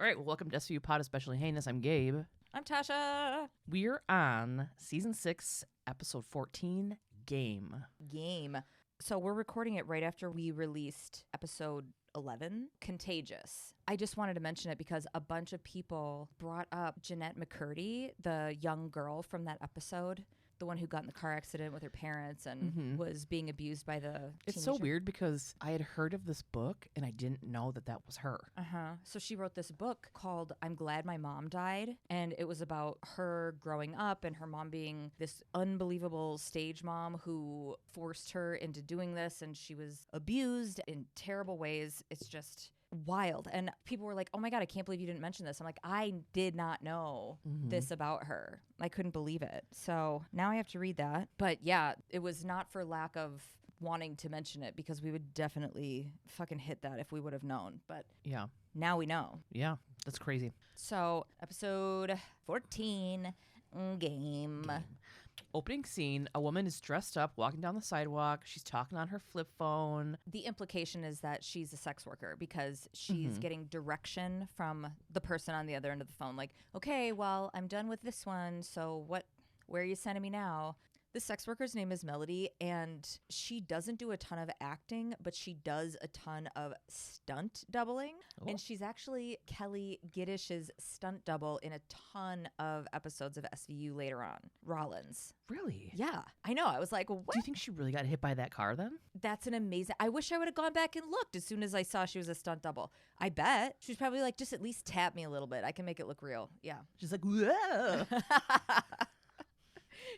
All right, well, welcome to SVU Pod, Especially Heinous. I'm Gabe. I'm Tasha. We're on Season 6, Episode 14, Game. So we're recording it right after we released Episode 11, Contagious. I just wanted to mention it because a bunch of people brought up Jeanette McCurdy, the young girl from that episode, the one who got in the car accident with her parents and was being abused by the It's teenager. so weird because I had heard of this book and I didn't know that that was her. So she wrote this book called I'm Glad My Mom Died. And it was about her growing up and her mom being this unbelievable stage mom who forced her into doing this. And she was abused in terrible ways. It's just wild. And people were like, oh my God, I can't believe you didn't mention this. I'm like, I did not know this about her. I couldn't believe it. So now I have to read that. But yeah, it was not for lack of wanting to mention it because we would definitely fucking hit that if we would have known. But Yeah. now we know. Yeah, that's crazy. So episode 14, Game. Opening scene, a woman is dressed up, walking down the sidewalk. She's talking on her flip phone. The implication is that she's a sex worker because she's getting direction from the person on the other end of the phone. Like, okay, well, I'm done with this one. So where are you sending me now? The sex worker's name is Melanie, and she doesn't do a ton of acting, but she does a ton of stunt doubling. Oh. And she's actually Kelly Giddish's stunt double in a ton of episodes of SVU later on. Rollins. Really? Yeah, I know. I was like, what? Do you think she really got hit by that car then? That's an amazing. I wish I would have gone back and looked as soon as I saw she was a stunt double. I bet she was probably like, just at least tap me a little bit. I can make it look real. Yeah. She's like, whoa.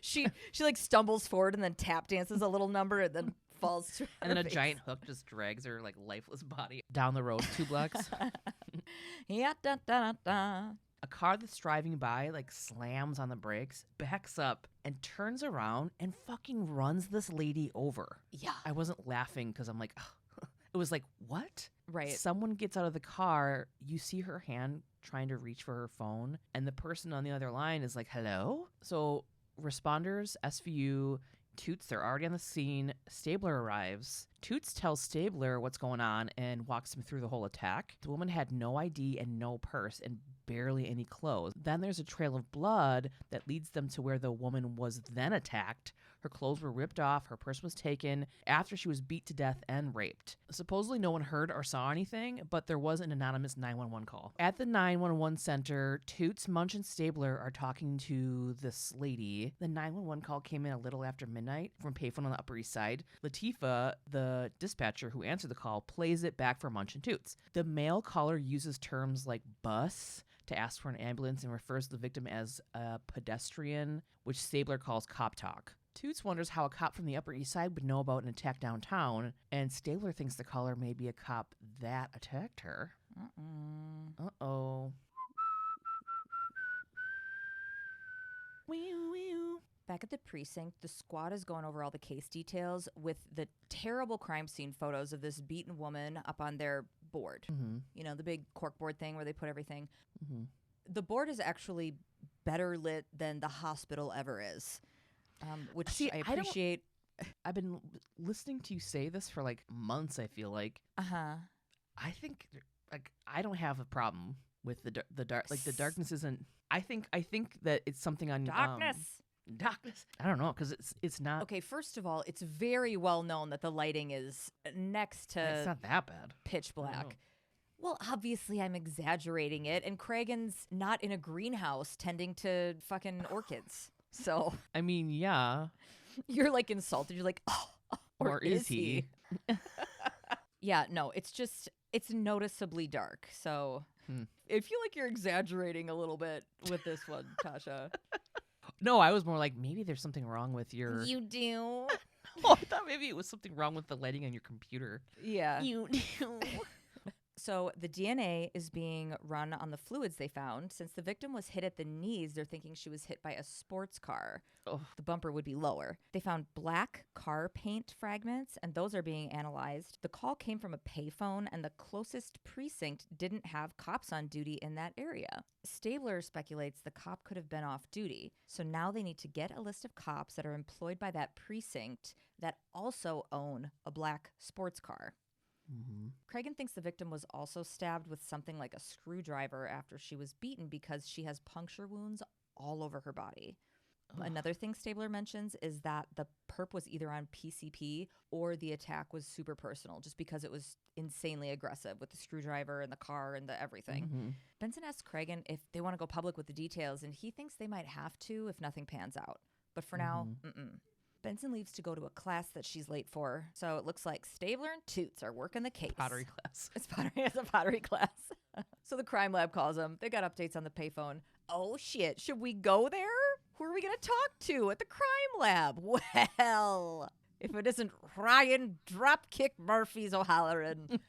She like stumbles forward and then tap dances a little number and then falls to her And then a face. giant hook just drags her like lifeless body down the road 2 blocks. Yeah, da, da, da, da. A car that's driving by like slams on the brakes, backs up, and turns around and fucking runs this lady over. Yeah. I wasn't laughing because I'm like, ugh. It was like, what? Right. Someone gets out of the car, you see her hand trying to reach for her phone, and the person on the other line is like, hello? So responders, SVU, Toots, they're already on the scene. Stabler arrives. Toots tells Stabler what's going on and walks him through the whole attack. The woman had no ID and no purse and barely any clothes. Then there's a trail of blood that leads them to where the woman was then attacked. Her clothes were ripped off. Her purse was taken after she was beat to death and raped. Supposedly no one heard or saw anything, but there was an anonymous 911 call. At the 911 center, Toots, Munch, and Stabler are talking to this lady. The 911 call came in a little after midnight from payphone on the Upper East Side. Latifah, the dispatcher who answered the call, plays it back for Munch and Toots. The male caller uses terms like bus to ask for an ambulance and refers to the victim as a pedestrian, which Stabler calls cop talk. Toots wonders how a cop from the Upper East Side would know about an attack downtown, and Stabler thinks the caller may be a cop that attacked her. Uh-oh. Back at the precinct, the squad is going over all the case details with the terrible crime scene photos of this beaten woman up on their board. You know, the big corkboard thing where they put everything. The board is actually better lit than the hospital ever is, which I appreciate. I've been listening to you say this for like months, I feel like. I think, like, I don't have a problem with the dark. Like, the darkness isn't... I think that it's something on... Darkness. I don't know, because it's not... Okay, first of all, it's very well known that the lighting is next to It's not that bad. pitch black. Well, obviously I'm exaggerating it, and Cragen's not in a greenhouse tending to fucking orchids. So I mean, yeah. you're like insulted. You're like, oh, or is he? Yeah, no, it's noticeably dark. So I feel like you're exaggerating a little bit with this one, Tasha. No, I was more like, maybe there's something wrong with your... You do? Oh, I thought maybe it was something wrong with the lighting on your computer. Yeah. You do. So the DNA is being run on the fluids they found. Since the victim was hit at the knees, they're thinking she was hit by a sports car. Oh. The bumper would be lower. They found black car paint fragments, and those are being analyzed. The call came from a payphone, and the closest precinct didn't have cops on duty in that area. Stabler speculates the cop could have been off duty. So now they need to get a list of cops that are employed by that precinct that also own a black sports car. Cragen thinks the victim was also stabbed with something like a screwdriver after she was beaten because she has puncture wounds all over her body. Ugh. Another thing Stabler mentions is that the perp was either on PCP or the attack was super personal just because it was insanely aggressive with the screwdriver and the car and the everything. Benson asks Cragen if they want to go public with the details, and he thinks they might have to if nothing pans out. But for now, Benson leaves to go to a class that she's late for, so it looks like Stabler and Toots are working the case. Pottery class. It's a pottery class. So the crime lab calls them. They got updates on the payphone. Oh, shit. Should we go there? Who are we going to talk to at the crime lab? Well, if it isn't Ryan Dropkick Murphy's O'Halloran.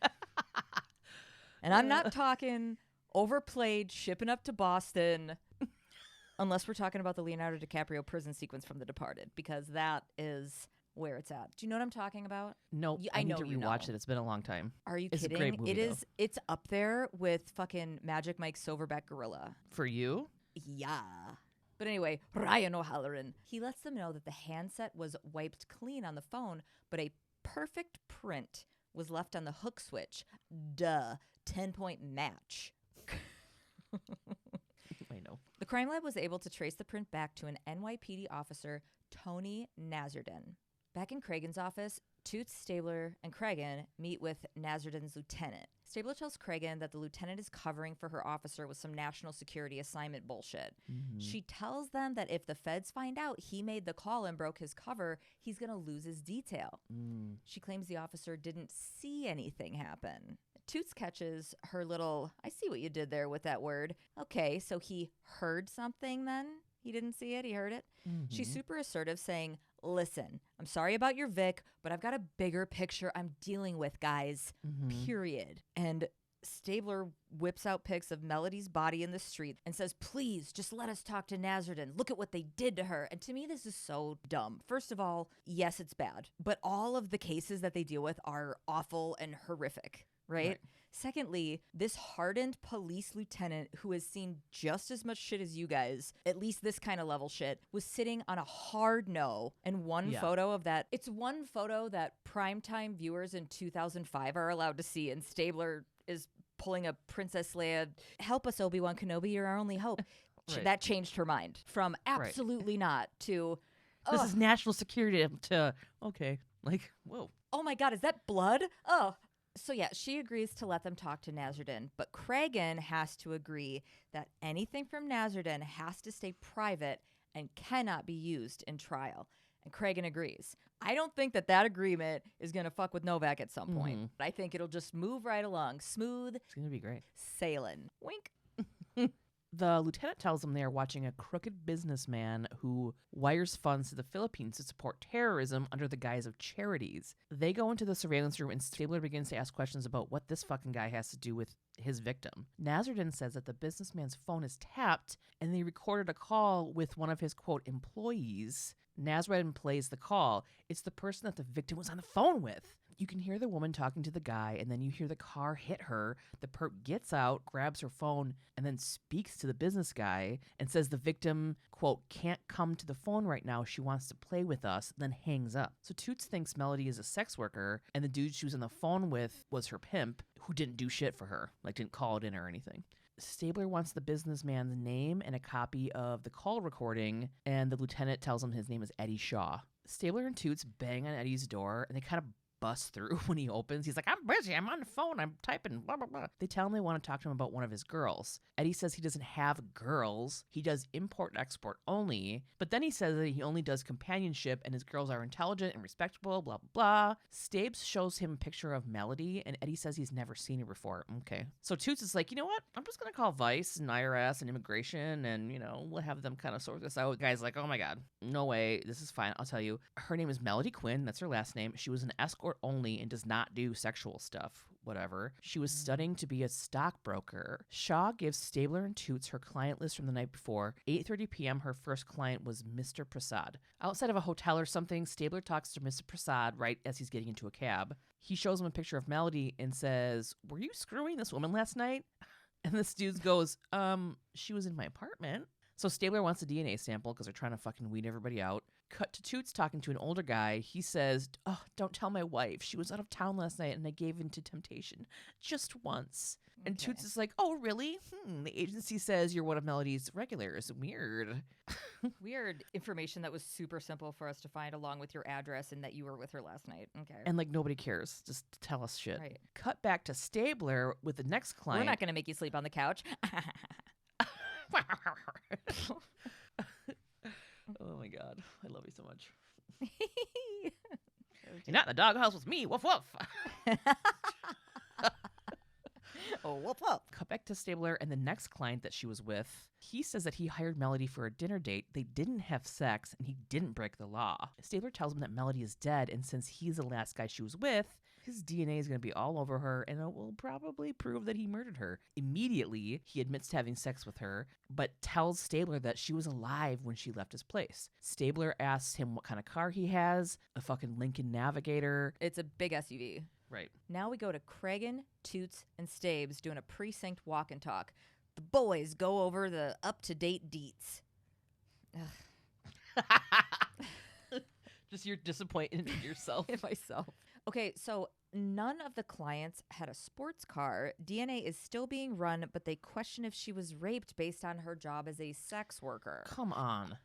And I'm not talking overplayed shipping up to Boston, unless we're talking about the Leonardo DiCaprio prison sequence from The Departed, because that is where it's at. Do you know what I'm talking about? No, I need to rewatch it. It's been a long time. Are you It's kidding? a great movie, though. It's up there with fucking Magic Mike Silverback Gorilla. For you? Yeah. But anyway, Ryan O'Halloran. He lets them know that the handset was wiped clean on the phone, but a perfect print was left on the hook switch. Duh. 10-point match. I know. The crime lab was able to trace the print back to an NYPD officer, Tony Nazardin. Back in Cragen's office, Toots, Stabler, and Cragen meet with Nazardin's lieutenant. Stabler tells Cragen that the lieutenant is covering for her officer with some national security assignment bullshit. She tells them that if the feds find out he made the call and broke his cover, he's going to lose his detail. She claims the officer didn't see anything happen. Toots catches her little, I see what you did there with that word. Okay, so he heard something then? He didn't see it, he heard it? She's super assertive, saying, listen, I'm sorry about your Vic, but I've got a bigger picture I'm dealing with, guys. Period. And Stabler whips out pics of Melody's body in the street and says, please, just let us talk to Nazardin. Look at what they did to her. And to me, this is so dumb. First of all, yes, it's bad. But all of the cases that they deal with are awful and horrific, right? Secondly, this hardened police lieutenant who has seen just as much shit as you guys, at least this kind of level shit, was sitting on a hard no. And one photo of that, it's one photo that primetime viewers in 2005 are allowed to see. And Stabler is pulling a Princess Leia, help us, Obi-Wan Kenobi, you're our only hope. That changed her mind from absolutely not to, this is national security to, okay, like, whoa. Oh my God, is that blood? Oh. So yeah, she agrees to let them talk to Nazardin, but Cragen has to agree that anything from Nazardin has to stay private and cannot be used in trial. And Cragen agrees. I don't think that agreement is going to fuck with Novak at some point. I think it'll just move right along. Smooth. It's going to be great. Sailing. Wink. The lieutenant tells them they are watching a crooked businessman who wires funds to the Philippines to support terrorism under the guise of charities. They go into the surveillance room and Stabler begins to ask questions about what this fucking guy has to do with his victim. Nazardin says that the businessman's phone is tapped and they recorded a call with one of his, quote, employees. Nazardin plays the call. It's the person that the victim was on the phone with. You can hear the woman talking to the guy, and then you hear the car hit her. The perp gets out, grabs her phone, and then speaks to the business guy and says the victim, quote, can't come to the phone right now. She wants to play with us, then hangs up. So Toots thinks Melody is a sex worker, and the dude she was on the phone with was her pimp, who didn't do shit for her, like didn't call it in or anything. Stabler wants the businessman's name and a copy of the call recording, and the lieutenant tells him his name is Eddie Shaw. Stabler and Toots bang on Eddie's door, and they kind of bust through when he opens. He's like, I'm busy, I'm on the phone, I'm typing, blah, blah, blah. They tell him they want to talk to him about one of his girls. Eddie says he doesn't have girls. He does import and export only. But then he says that he only does companionship and his girls are intelligent and respectable, blah, blah, blah. Stabes shows him a picture of Melody and Eddie says he's never seen her before. Okay. So Toots is like, you know what? I'm just going to call Vice and IRS and immigration and, you know, we'll have them kind of sort this out. The guy's like, oh my God, no way. This is fine. I'll tell you. Her name is Melody Quinn. That's her last name. She was an escort only and does not do sexual stuff, whatever. She was studying to be a stockbroker. Shaw gives Stabler and Toots her client list from the night before. 8:30 p.m. her first client was Mr. Prasad. Outside of a hotel or something, Stabler talks to Mr. Prasad right as he's getting into a cab. He shows him a picture of Melody and says, were you screwing this woman last night? And this dude goes, she was in my apartment. So Stabler wants a DNA sample because they're trying to fucking weed everybody out. Cut to Toots talking to an older guy. He says, "Oh, don't tell my wife. She was out of town last night and I gave in to temptation. Just once." And Okay. Toots is like, "Oh, really? The agency says you're one of Melody's regulars. Weird." Weird information that was super simple for us to find, along with your address and that you were with her last night. Okay. And like nobody cares. Just tell us shit. Right. Cut back to Stabler with the next client. We're not going to make you sleep on the couch. Oh my god, I love you so much. You're not in the doghouse with me. Woof woof. Oh, whoop whoop. Cut back to Stabler and the next client that she was with. He says that he hired Melody for a dinner date. They didn't have sex and he didn't break the law. Stabler tells him that Melody is dead, and since he's the last guy she was with, his DNA is going to be all over her and it will probably prove that he murdered her. Immediately, he admits to having sex with her, but tells Stabler that she was alive when she left his place. Stabler asks him what kind of car he has, a fucking Lincoln Navigator. It's a big SUV. Right. Now we go to Cragen, Toots, and Stabes doing a precinct walk and talk. The boys go over the up-to-date deets. Just you're disappointed in yourself. In myself. Okay, so none of the clients had a sports car. DNA is still being run, but they question if she was raped based on her job as a sex worker. Come on.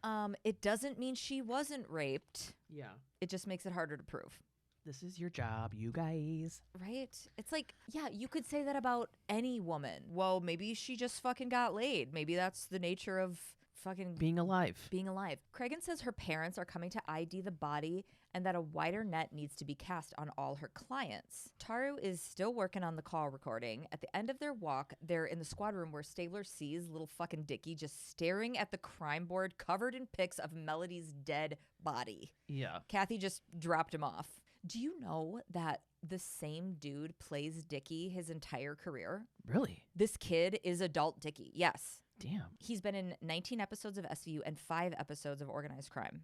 It doesn't mean she wasn't raped. Yeah. It just makes it harder to prove. This is your job, you guys. Right? It's like, yeah, you could say that about any woman. Well, maybe she just fucking got laid. Maybe that's the nature of fucking Being alive. being alive. Cragen says her parents are coming to ID the body and that a wider net needs to be cast on all her clients. Taru is still working on the call recording. At the end of their walk, they're in the squad room where Stabler sees little fucking Dickie just staring at the crime board covered in pics of Melody's dead body. Yeah. Kathy just dropped him off. Do you know that the same dude plays Dickie his entire career? Really? This kid is adult Dickie, yes. Damn. He's been in 19 episodes of SVU and 5 episodes of Organized Crime.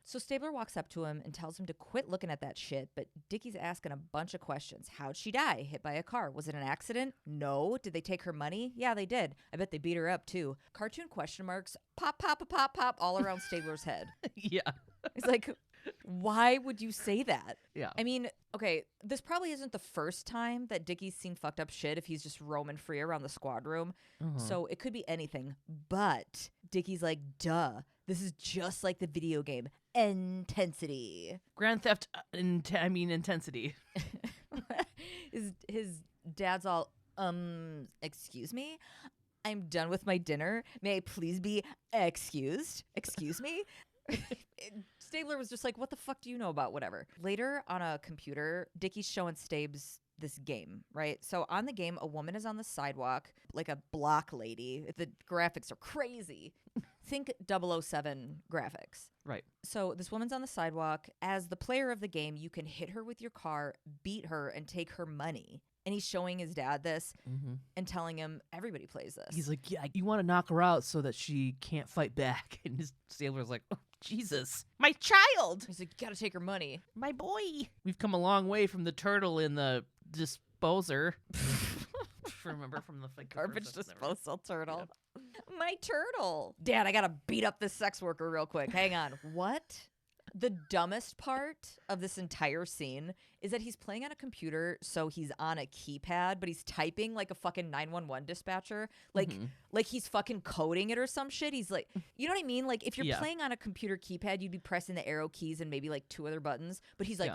So Stabler walks up to him and tells him to quit looking at that shit, but Dickie's asking a bunch of questions. How'd she die? Hit by a car? Was it an accident? No. Did they take her money? Yeah, they did. I bet they beat her up too. Cartoon question marks, pop, pop, pop, pop, pop, all around Stabler's head. Yeah. He's like, why would you say that? Yeah. I mean, okay, this probably isn't the first time that Dickie's seen fucked up shit if he's just roaming free around the squad room. So it could be anything. But Dickie's like, duh, this is just like the video game. Intensity. Grand Theft, intensity. His dad's all, excuse me? I'm done with my dinner. May I please be excused? Excuse me? Stabler was just like, what the fuck do you know about whatever? Later on a computer, Dickie's showing Stabes this game, right? So on the game, a woman is on the sidewalk, like a block lady. The graphics are crazy. Think 007 graphics. Right. So this woman's on the sidewalk. As the player of the game, you can hit her with your car, beat her, and take her money. And he's showing his dad this and telling him everybody plays this. He's like, yeah, you want to knock her out so that she can't fight back. And his Stabler's like, oh, Jesus, my child. He's like, you gotta take her money. My boy. We've come a long way from the turtle in the disposer. Remember from the Garbage disposal turtle. Yeah. My turtle. Dad, I gotta beat up this sex worker real quick. Hang on. What? The dumbest part of this entire scene is that he's playing on a computer, so he's on a keypad, but he's typing like a fucking 911 dispatcher. Like he's fucking coding it or some shit. He's like, you know what I mean? Like if you're playing on a computer keypad, you'd be pressing the arrow keys and maybe like 2 other buttons. But he's like,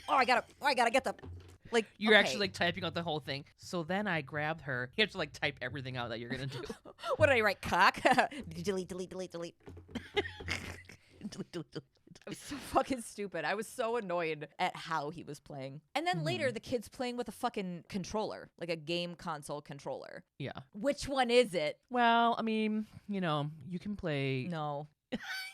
oh, I gotta get the... Like you're actually like typing out the whole thing. So then I grabbed her. You have to like type everything out that you're gonna do. What did I write? Cock? delete. I was so fucking stupid. I was so annoyed at how he was playing. And then later, the kid's playing with a fucking controller, like a game console controller. Yeah. Which one is it? Well, I mean, you know, you can play. No.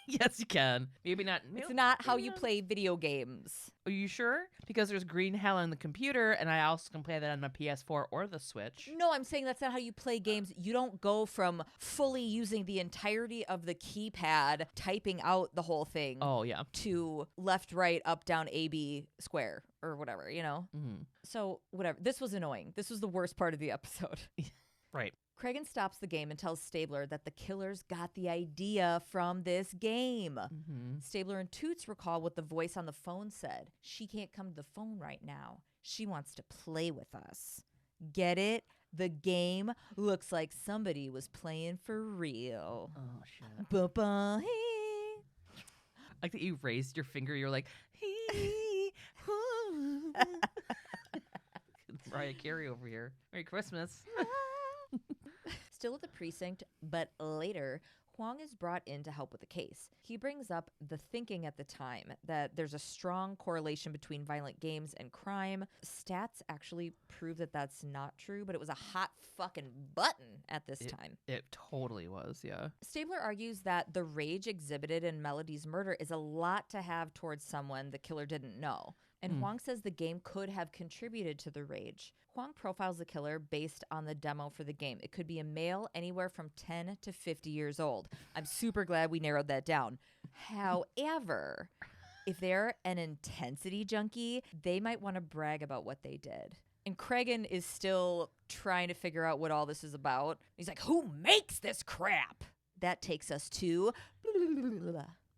Yes, you can. Maybe not. It's not how you play video games. Are you sure? Because there's green hell on the computer, and I also can play that on my PS4 or the Switch. No, I'm saying that's not how you play games. You don't go from fully using the entirety of the keypad, typing out the whole thing. Oh, yeah. To left, right, up, down, A, B, square, or whatever, you know? So, whatever. This was annoying. This was the worst part of the episode. Right. Cregan stops the game and tells Stabler that the killers got the idea from this game. Stabler and Toots recall what the voice on the phone said. She can't come to the phone right now. She wants to play with us. Get it? The game looks like somebody was playing for real. Oh, shit. Ba-ba. Like that you raised your finger. You're like, Mariah Carey over here. Merry Christmas. Still at the precinct, but later, Huang is brought in to help with the case. He brings up the thinking at the time that there's a strong correlation between violent games and crime. Stats actually prove that that's not true, but it was a hot fucking button at this time. It totally was, yeah. Stabler argues that the rage exhibited in Melody's murder is a lot to have towards someone the killer didn't know. And Huang says the game could have contributed to the rage. Huang profiles the killer based on the demo for the game. It could be a male anywhere from 10 to 50 years old. I'm super glad we narrowed that down. However, if they're an intensity junkie, they might want to brag about what they did. And Cregan is still trying to figure out what all this is about. He's like, who makes this crap? That takes us to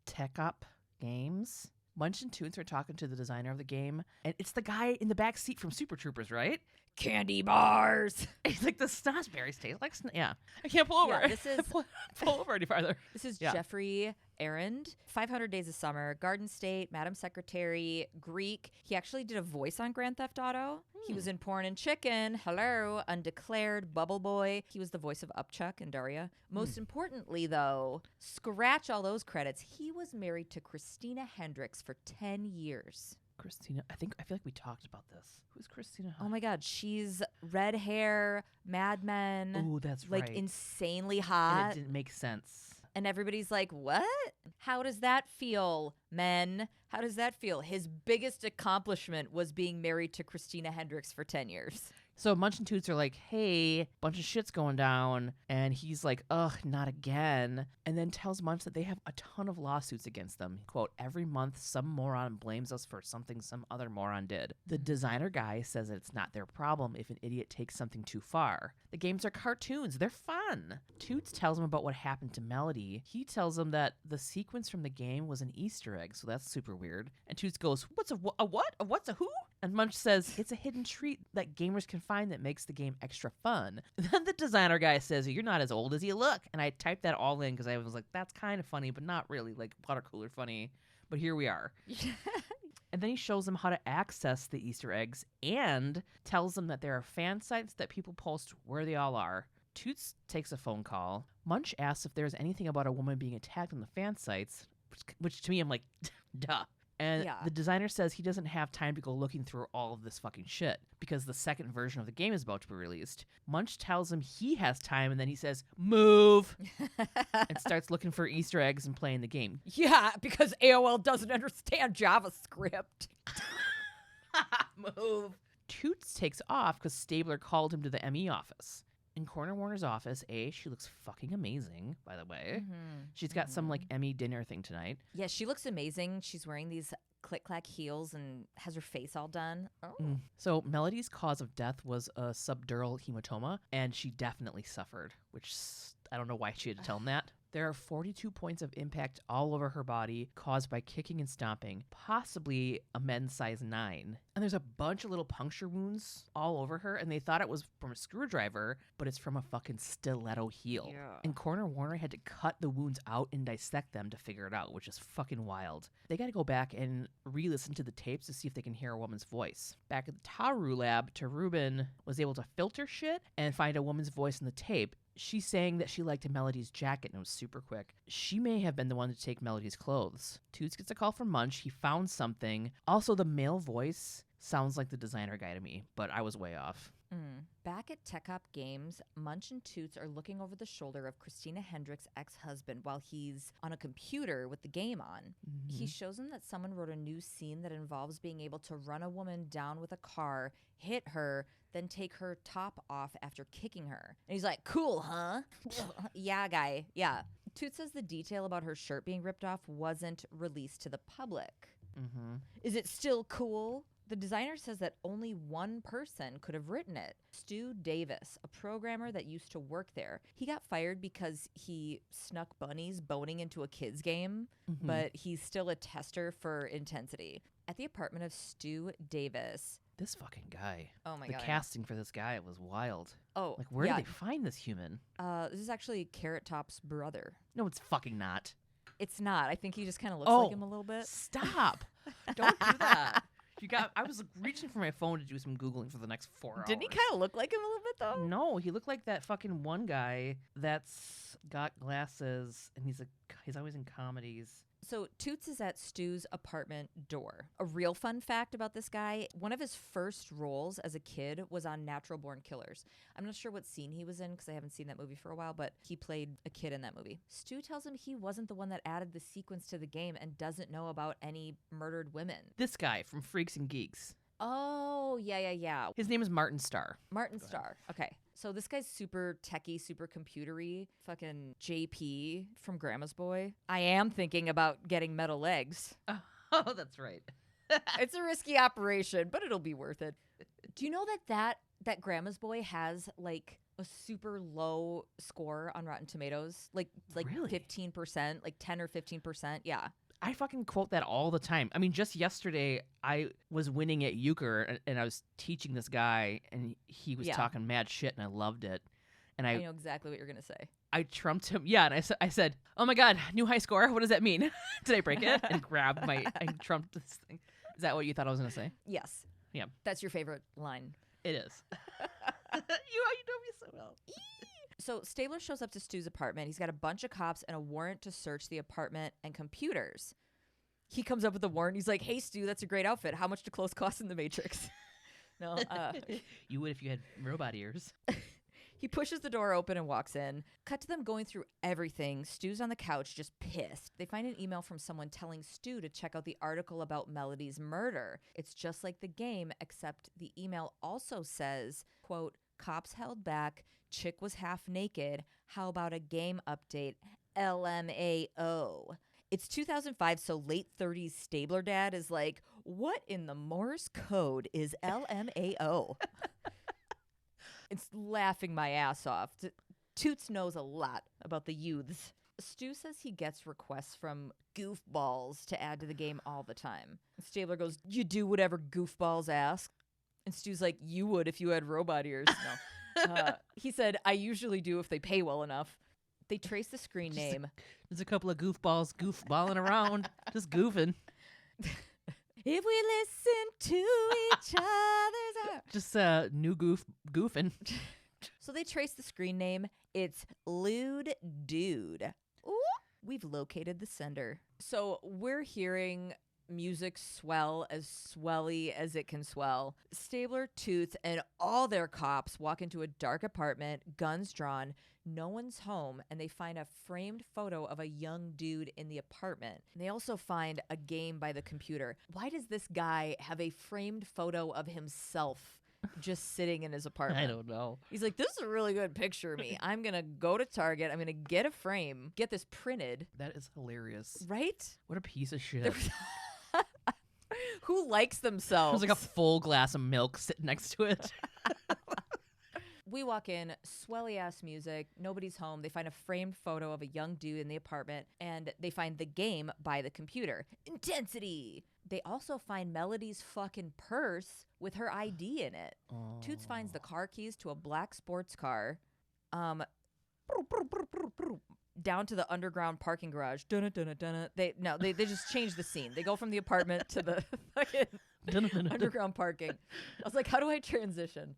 Tech Up Games. Munch and Toots are talking to the designer of the game, and it's the guy in the back seat from Super Troopers, right? Candy bars. He's like, the snozzberries taste like yeah. I can't pull over. Yeah, this is pull over any farther. This is Jeffrey Errand, 500 Days of Summer, Garden State, Madam Secretary, Greek. He actually did a voice on Grand Theft Auto. He was in Porn and Chicken, Hello, Undeclared, Bubble Boy. He was the voice of Upchuck and Daria. Most importantly, though, scratch all those credits. He was married to Christina Hendricks for 10 years. Christina, I feel like we talked about this. Who's Christina? Oh my God, she's red hair, Mad Men. Oh, that's right. Like insanely hot. And it didn't make sense. And everybody's like, what? How does that feel, men? How does that feel? His biggest accomplishment was being married to Christina Hendricks for 10 years. So Munch and Toots are like, hey, bunch of shit's going down. And he's like, ugh, not again. And then tells Munch that they have a ton of lawsuits against them. Quote, every month some moron blames us for something some other moron did. The designer guy says that it's not their problem if an idiot takes something too far. The games are cartoons. They're fun. Toots tells him about what happened to Melody. He tells him that the sequence from the game was an Easter egg, so that's super weird. And Toots goes, what's a what? A what's a who? And Munch says, it's a hidden treat that gamers can find that makes the game extra fun. Then the designer guy says, you're not as old as you look. And I typed that all in because I was like, that's kind of funny, but not really like water cooler funny. But here we are. And then he shows them how to access the Easter eggs and tells them that there are fan sites that people post where they all are. Toots takes a phone call. Munch asks if there's anything about a woman being attacked on the fan sites, which to me, I'm like, duh. And the designer says he doesn't have time to go looking through all of this fucking shit because the second version of the game is about to be released. Munch tells him he has time, and then he says, move, and starts looking for Easter eggs and playing the game. Yeah, because AOL doesn't understand JavaScript. Move. Toots takes off because Stabler called him to the ME office. In Corner Warner's office, she looks fucking amazing, by the way. She's got some, like, Emmy dinner thing tonight. Yeah, she looks amazing. She's wearing these click-clack heels and has her face all done. Oh. So Melody's cause of death was a subdural hematoma, and she definitely suffered, which I don't know why she had to tell him that. There are 42 points of impact all over her body caused by kicking and stomping, possibly a men's size 9. And there's a bunch of little puncture wounds all over her, and they thought it was from a screwdriver, but it's from a fucking stiletto heel. Yeah. And Corner Warner had to cut the wounds out and dissect them to figure it out, which is fucking wild. They got to go back and re-listen to the tapes to see if they can hear a woman's voice. Back at the Taru lab, Terubin was able to filter shit and find a woman's voice in the tape. She's saying that she liked Melody's jacket and it was super quick. She may have been the one to take Melody's clothes. Toots gets a call from Munch. He found something. Also, the male voice sounds like the designer guy to me, but I was way off. Back at Tech Up Games, Munch and Toots are looking over the shoulder of Christina Hendricks' ex-husband while he's on a computer with the game on. He shows them that someone wrote a new scene that involves being able to run a woman down with a car, hit her, then take her top off after kicking her. And he's like, cool, huh? Yeah, guy. Yeah. Toots says the detail about her shirt being ripped off wasn't released to the public. Is it still cool? The designer says that only one person could have written it. Stu Davis, a programmer that used to work there. He got fired because he snuck bunnies boning into a kid's game, but he's still a tester for intensity. At the apartment of Stu Davis. This fucking guy. Oh my God. The casting for this guy was wild. Oh, like, where did they find this human? This is actually Carrot Top's brother. No, it's fucking not. It's not. I think he just kind of looks like him a little bit. Stop. Don't do that. I was reaching for my phone to do some Googling for the next 4 hours. Didn't he kind of look like him a little bit, though? No, he looked like that fucking one guy that's got glasses, and he's always in comedies. So Toots is at Stu's apartment door. A real fun fact about this guy, one of his first roles as a kid was on Natural Born Killers. I'm not sure what scene he was in because I haven't seen that movie for a while, but he played a kid in that movie. Stu tells him he wasn't the one that added the sequence to the game and doesn't know about any murdered women. This guy from Freaks and Geeks. Oh, yeah. His name is Martin Starr. Martin Starr. Okay. So this guy's super techie, super computery. Fucking JP from Grandma's Boy. I am thinking about getting metal legs. Oh, that's right. It's a risky operation, but it'll be worth it. Do you know that Grandma's Boy has like a super low score on Rotten Tomatoes? Like really? 15%, like 10 or 15%. Yeah. I fucking quote that all the time. I mean, just yesterday, I was winning at euchre, and I was teaching this guy, and he was talking mad shit, and I loved it. And I know exactly what you're going to say. I trumped him. Yeah, and I said, oh my God, new high score. What does that mean? Did I break it? And I trumped this thing. Is that what you thought I was going to say? Yes. Yeah. That's your favorite line. It is. You know me so well. So Stabler shows up to Stu's apartment. He's got a bunch of cops and a warrant to search the apartment and computers. He comes up with the warrant. He's like, hey, Stu, that's a great outfit. How much do clothes cost in the Matrix? No. You would if you had robot ears. He pushes the door open and walks in. Cut to them going through everything. Stu's on the couch, just pissed. They find an email from someone telling Stu to check out the article about Melody's murder. It's just like the game, except the email also says, quote, cops held back, chick was half naked, how about a game update, LMAO. It's 2005, so late 30s Stabler dad is like, what in the Morse code is LMAO? It's laughing my ass off. Toots knows a lot about the youths. Stu says he gets requests from goofballs to add to the game all the time. Stabler goes, you do whatever goofballs ask. And Stu's like, you would if you had robot ears. No. He said, I usually do if they pay well enough. They trace the screen name. There's a couple of goofballs goofballing around, just goofing. If we listen to each other's... Just new goofing. So they trace the screen name. It's Lewd Dude. Ooh. We've located the sender. So we're hearing music swell as swelly as it can swell. Stabler, Toots, and all their cops walk into a dark apartment, guns drawn. No one's home, and they find a framed photo of a young dude in the apartment. And they also find a game by the computer. Why does this guy have a framed photo of himself just sitting in his apartment? I don't know. He's like, this is a really good picture of me. I'm going to go to Target. I'm going to get a frame, get this printed. That is hilarious. Right? What a piece of shit. Who likes themselves? There's like a full glass of milk sitting next to it. We walk in, swelly-ass music, nobody's home. They find a framed photo of a young dude in the apartment, and they find the game by the computer. Intensity! They also find Melody's fucking purse with her ID in it. Oh. Toots finds the car keys to a black sports car. Down to the underground parking garage. They just change the scene. They go from the apartment to the fucking underground parking. I was like, how do I transition?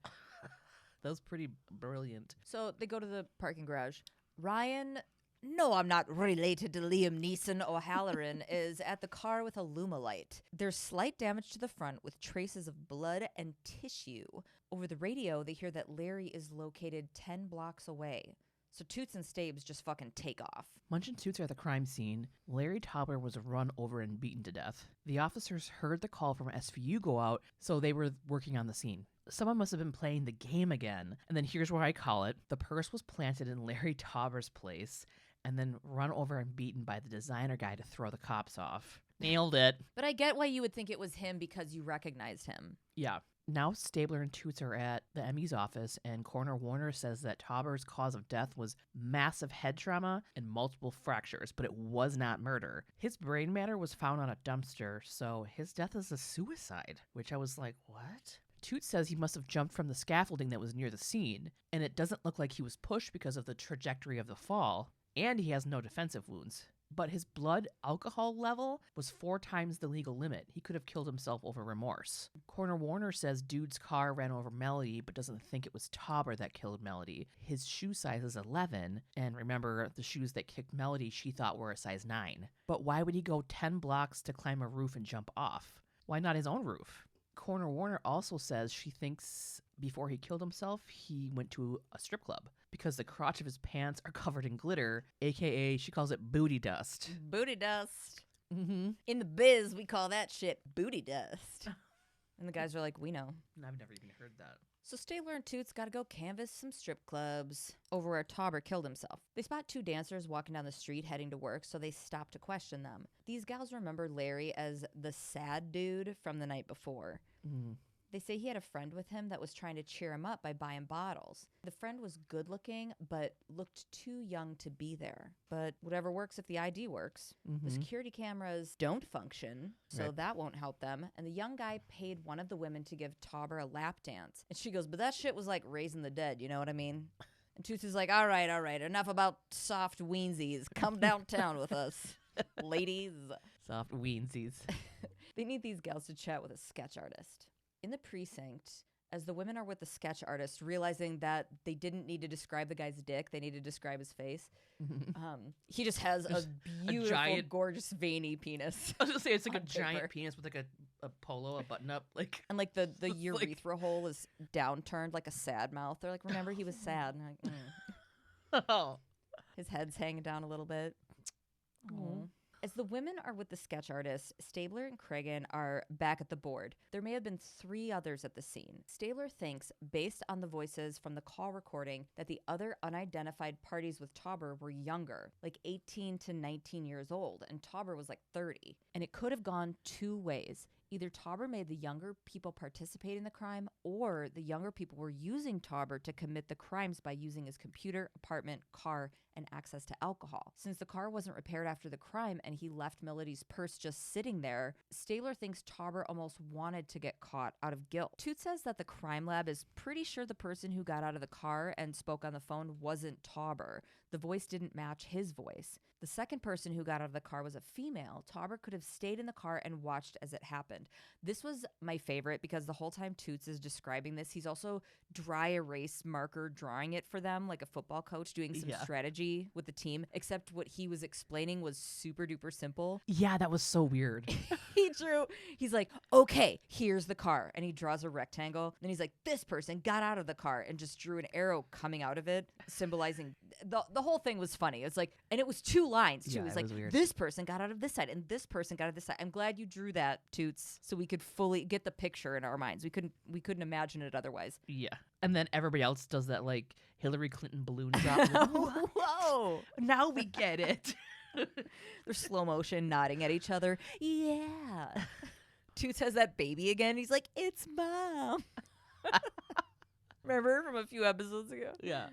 That was pretty brilliant. So they go to the parking garage. Ryan, no, I'm not related to Liam Neeson or Halloran, is at the car with a Lumalight. There's slight damage to the front with traces of blood and tissue. Over the radio, they hear that Larry is located 10 blocks away. So Toots and Stabes just fucking take off. Munch and Toots are at the crime scene. Larry Tobler was run over and beaten to death. The officers heard the call from SVU go out, so they were working on the scene. Someone must have been playing the game again. And then here's where I call it. The purse was planted in Larry Tobler's place, and then run over and beaten by the designer guy to throw the cops off. Nailed it. But I get why you would think it was him because you recognized him. Yeah. Now Stabler and Toots are at the ME's office, and Coroner Warner says that Tauber's cause of death was massive head trauma and multiple fractures, but it was not murder. His brain matter was found on a dumpster, so his death is a suicide, which I was like, what? Toots says he must have jumped from the scaffolding that was near the scene, and it doesn't look like he was pushed because of the trajectory of the fall, and he has no defensive wounds. But his blood alcohol level was 4 times the legal limit. He could have killed himself over remorse. Coroner Warner says Dude's car ran over Melody, but doesn't think it was Tauber that killed Melody. His shoe size is 11, and remember, the shoes that kicked Melody she thought were a size 9. But why would he go 10 blocks to climb a roof and jump off? Why not his own roof? Coroner Warner also says she thinks before he killed himself, he went to a strip club because the crotch of his pants are covered in glitter, aka she calls it booty dust. Booty dust. Mm-hmm. In the biz, we call that shit booty dust. And the guys are like, we know. I've never even heard that. So Stabler and Toots got to go canvass some strip clubs over where Tauber killed himself. They spot 2 dancers walking down the street heading to work, so they stop to question them. These gals remember Larry as the sad dude from the night before. Mm. They say he had a friend with him that was trying to cheer him up by buying bottles. The friend was good looking, but looked too young to be there. But whatever works if the ID works. Mm-hmm. The security cameras don't function, so Right. that won't help them. And the young guy paid one of the women to give Tauber a lap dance. And she goes, but that shit was like raising the dead, you know what I mean? And Toots is like, all right, enough about soft weensies. Come downtown with us, ladies. Soft weensies. They need these gals to chat with a sketch artist. In the precinct, as the women are with the sketch artist, realizing that they didn't need to describe the guy's dick, they need to describe his face. He just has a beautiful, giant- gorgeous, veiny penis. I was gonna say it's like a On giant paper. penis with like a polo, a button up, like. And like the Like- urethra hole is downturned like a sad mouth. They're like, remember he was sad. And I'm like, Oh. His head's hanging down a little bit. Aw. As the women are with the sketch artist, Stabler and Cregan are back at the board. There may have been 3 others at the scene. Stabler thinks, based on the voices from the call recording, that the other unidentified parties with Tauber were younger, like 18 to 19 years old, and Tauber was like 30. And it could have gone 2 ways. Either Tauber made the younger people participate in the crime, or the younger people were using Tauber to commit the crimes by using his computer, apartment, car, and access to alcohol. Since the car wasn't repaired after the crime and he left Melody's purse just sitting there, Stabler thinks Tauber almost wanted to get caught out of guilt. Toot says that the crime lab is pretty sure the person who got out of the car and spoke on the phone wasn't Tauber. The voice didn't match his voice. The second person who got out of the car was a female. Tauber could have stayed in the car and watched as it happened. This was my favorite because the whole time Toots is describing this, he's also dry erase marker drawing it for them like a football coach doing some strategy with the team, except what he was explaining was super duper simple. Yeah, that was so weird. He's like, okay, here's the car. And he draws a rectangle. Then he's like, this person got out of the car and just drew an arrow coming out of it, symbolizing the whole thing was funny. It's like, and it was 2 lines too. Yeah, It was it like, was weird. this person got out of this side and this person got out of this side. I'm glad you drew that, Toots, so we could fully get the picture in our minds. We couldn't imagine it otherwise. Yeah. And then everybody else does that like Hillary Clinton balloon drop. Whoa. Now we get it. They're slow motion nodding at each other. Yeah. Toots has that baby again. He's like, it's Mom. Remember from a few episodes ago? Yeah.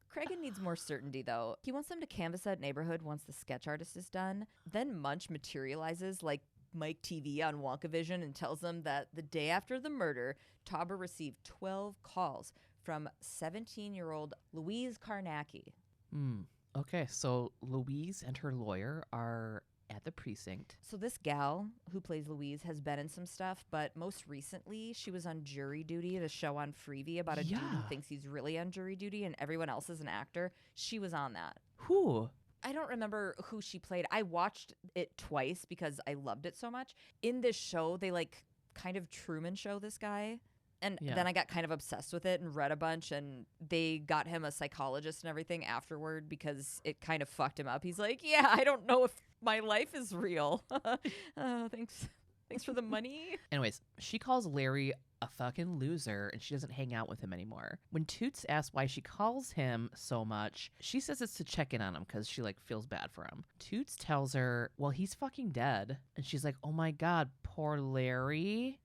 Cregan needs more certainty, though. He wants them to canvass that neighborhood once the sketch artist is done. Then Munch materializes like Mike TV on WonkaVision and tells them that the day after the murder, Tauber received 12 calls from 17-year-old Louise Karnacki. Okay, so Louise and her lawyer are at the precinct. So this gal who plays Louise has been in some stuff, but most recently she was on jury duty at a show on Freevee about a dude who thinks he's really on jury duty and everyone else is an actor. She was on that. Who? I don't remember who she played. I watched it twice because I loved it so much. In this show, they like kind of Truman Show this guy. And then I got kind of obsessed with it and read a bunch, and they got him a psychologist and everything afterward because it kind of fucked him up. He's like, yeah, I don't know if my life is real. Thanks Thanks for the money. Anyways, she calls Larry a fucking loser and she doesn't hang out with him anymore. When Toots asks why she calls him so much, she says it's to check in on him because she feels bad for him. Toots tells her, well, he's fucking dead. And she's like, oh my God, poor Larry.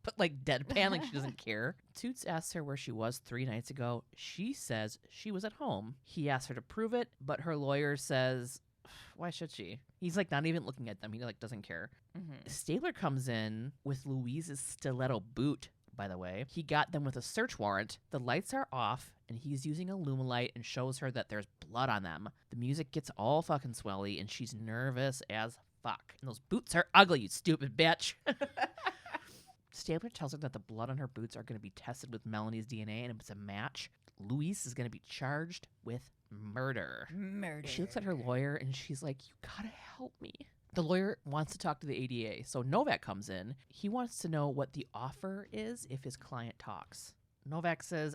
But deadpan, she doesn't care. Toots asks her where she was 3 nights ago. She says she was at home. He asks her to prove it, but her lawyer says, why should she? He's not even looking at them. He doesn't care. Mm-hmm. Stabler comes in with Louise's stiletto boot, by the way. He got them with a search warrant. The lights are off, and he's using a Lumilight and shows her that there's blood on them. The music gets all fucking swelly, and she's nervous as fuck. And those boots are ugly, you stupid bitch. Stabler tells her that the blood on her boots are going to be tested with Melanie's DNA, and if it's a match, Louise is going to be charged with murder. She looks at her lawyer, and she's like, you gotta help me. The lawyer wants to talk to the ADA, so Novak comes in. He wants to know what the offer is if his client talks. Novak says,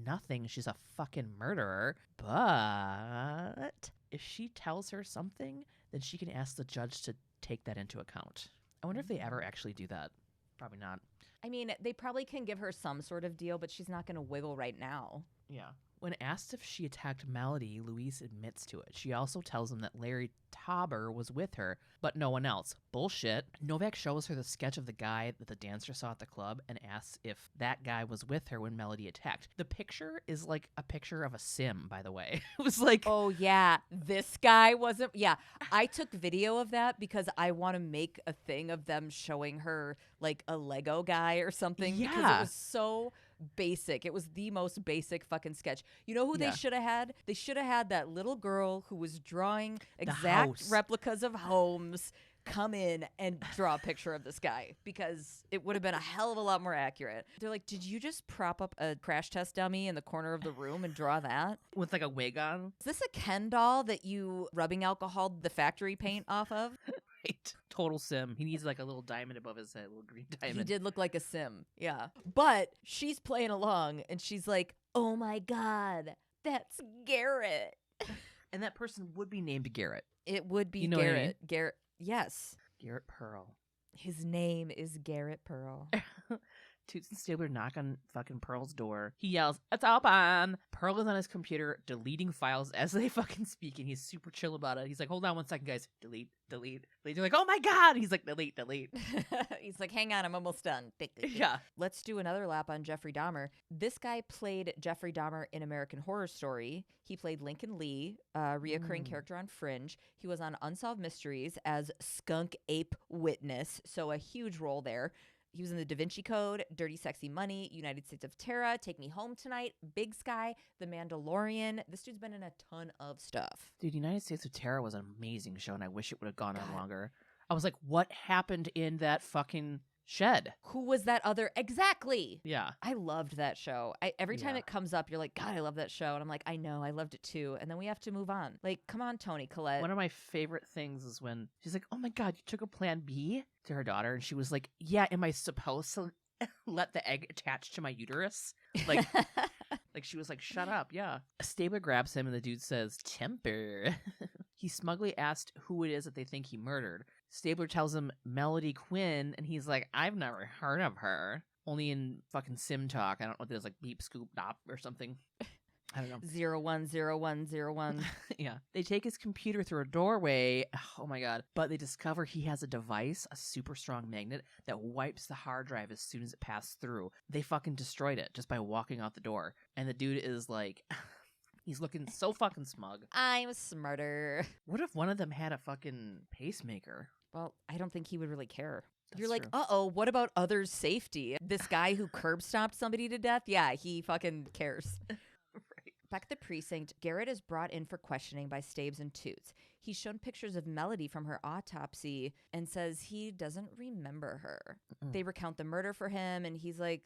nothing. She's a fucking murderer. But if she tells her something, then she can ask the judge to take that into account. I wonder if they ever actually do that. Probably not. I mean, they probably can give her some sort of deal, but she's not going to wiggle right now. Yeah. When asked if she attacked Melody, Louise admits to it. She also tells him that Larry Tauber was with her, but no one else. Bullshit. Novak shows her the sketch of the guy that the dancer saw at the club and asks if that guy was with her when Melody attacked. The picture is a picture of a sim, by the way. It was oh, yeah, this guy wasn't. Yeah, I took video of that because I want to make a thing of them showing her a Lego guy or something. Yeah. Because it was so basic. It was the most basic fucking sketch. You know who they should have had? They should have had that little girl who was drawing exact replicas of homes come in and draw a picture of this guy, because it would have been a hell of a lot more accurate. They're like, did you just prop up a crash test dummy in the corner of the room and draw that? With a wig on? Is this a Ken doll that you rubbing alcohol the factory paint off of? Right. Total sim. He needs a little diamond above his head, a little green diamond. He did look like a sim. Yeah. But she's playing along and she's like, oh my God, that's Garrett. And that person would be named Garrett. It would be you know Garrett. What I mean? Garrett. Yes. Garrett Pearl. His name is Garrett Pearl. Toots and Stabler knock on fucking Pearl's door. He yells, it's open! Pearl is on his computer deleting files as they fucking speak, and he's super chill about it. He's like, hold on 1 second, guys. Delete. They're like, oh my God! He's like, delete. He's like, hang on, I'm almost done. Yeah. Let's do another lap on Jeffrey Dahmer. This guy played Jeffrey Dahmer in American Horror Story. He played Lincoln Lee, a reoccurring character on Fringe. He was on Unsolved Mysteries as Skunk Ape Witness, so a huge role there. He was in The Da Vinci Code, Dirty Sexy Money, United States of Terra, Take Me Home Tonight, Big Sky, The Mandalorian. This dude's been in a ton of stuff. Dude, United States of Terra was an amazing show, and I wish it would have gone on longer. I was like, what happened in that fucking shed? Who was that other? Exactly. Yeah. I loved that show. Every time it comes up, you're like, God, I love that show. And I'm like, I know, I loved it too. And then we have to move on. Come on, Toni Collette. One of my favorite things is when she's like, oh my God, you took a plan B to her daughter. And she was like, yeah, am I supposed to let the egg attach to my uterus? She was like, shut up. Yeah. Stabler grabs him and the dude says, temper. He smugly asked who it is that they think he murdered. Stabler tells him Melody Quinn, and he's like, I've never heard of her. Only in fucking sim talk. I don't know what it is, beep, scoop, dop or something. I don't know. 010101. Yeah. They take his computer through a doorway. Oh my God. But they discover he has a device, a super strong magnet, that wipes the hard drive as soon as it passes through. They fucking destroyed it just by walking out the door. And the dude is like... He's looking so fucking smug. I'm smarter. What if one of them had a fucking pacemaker? Well, I don't think he would really care. That's You're like, true. uh-oh, what about others' safety? This guy who curb stomped somebody to death? Yeah, he fucking cares. Right. Back at the precinct, Garrett is brought in for questioning by Stabes and Toots. He's shown pictures of Melody from her autopsy and says he doesn't remember her. They recount the murder for him, and he's like,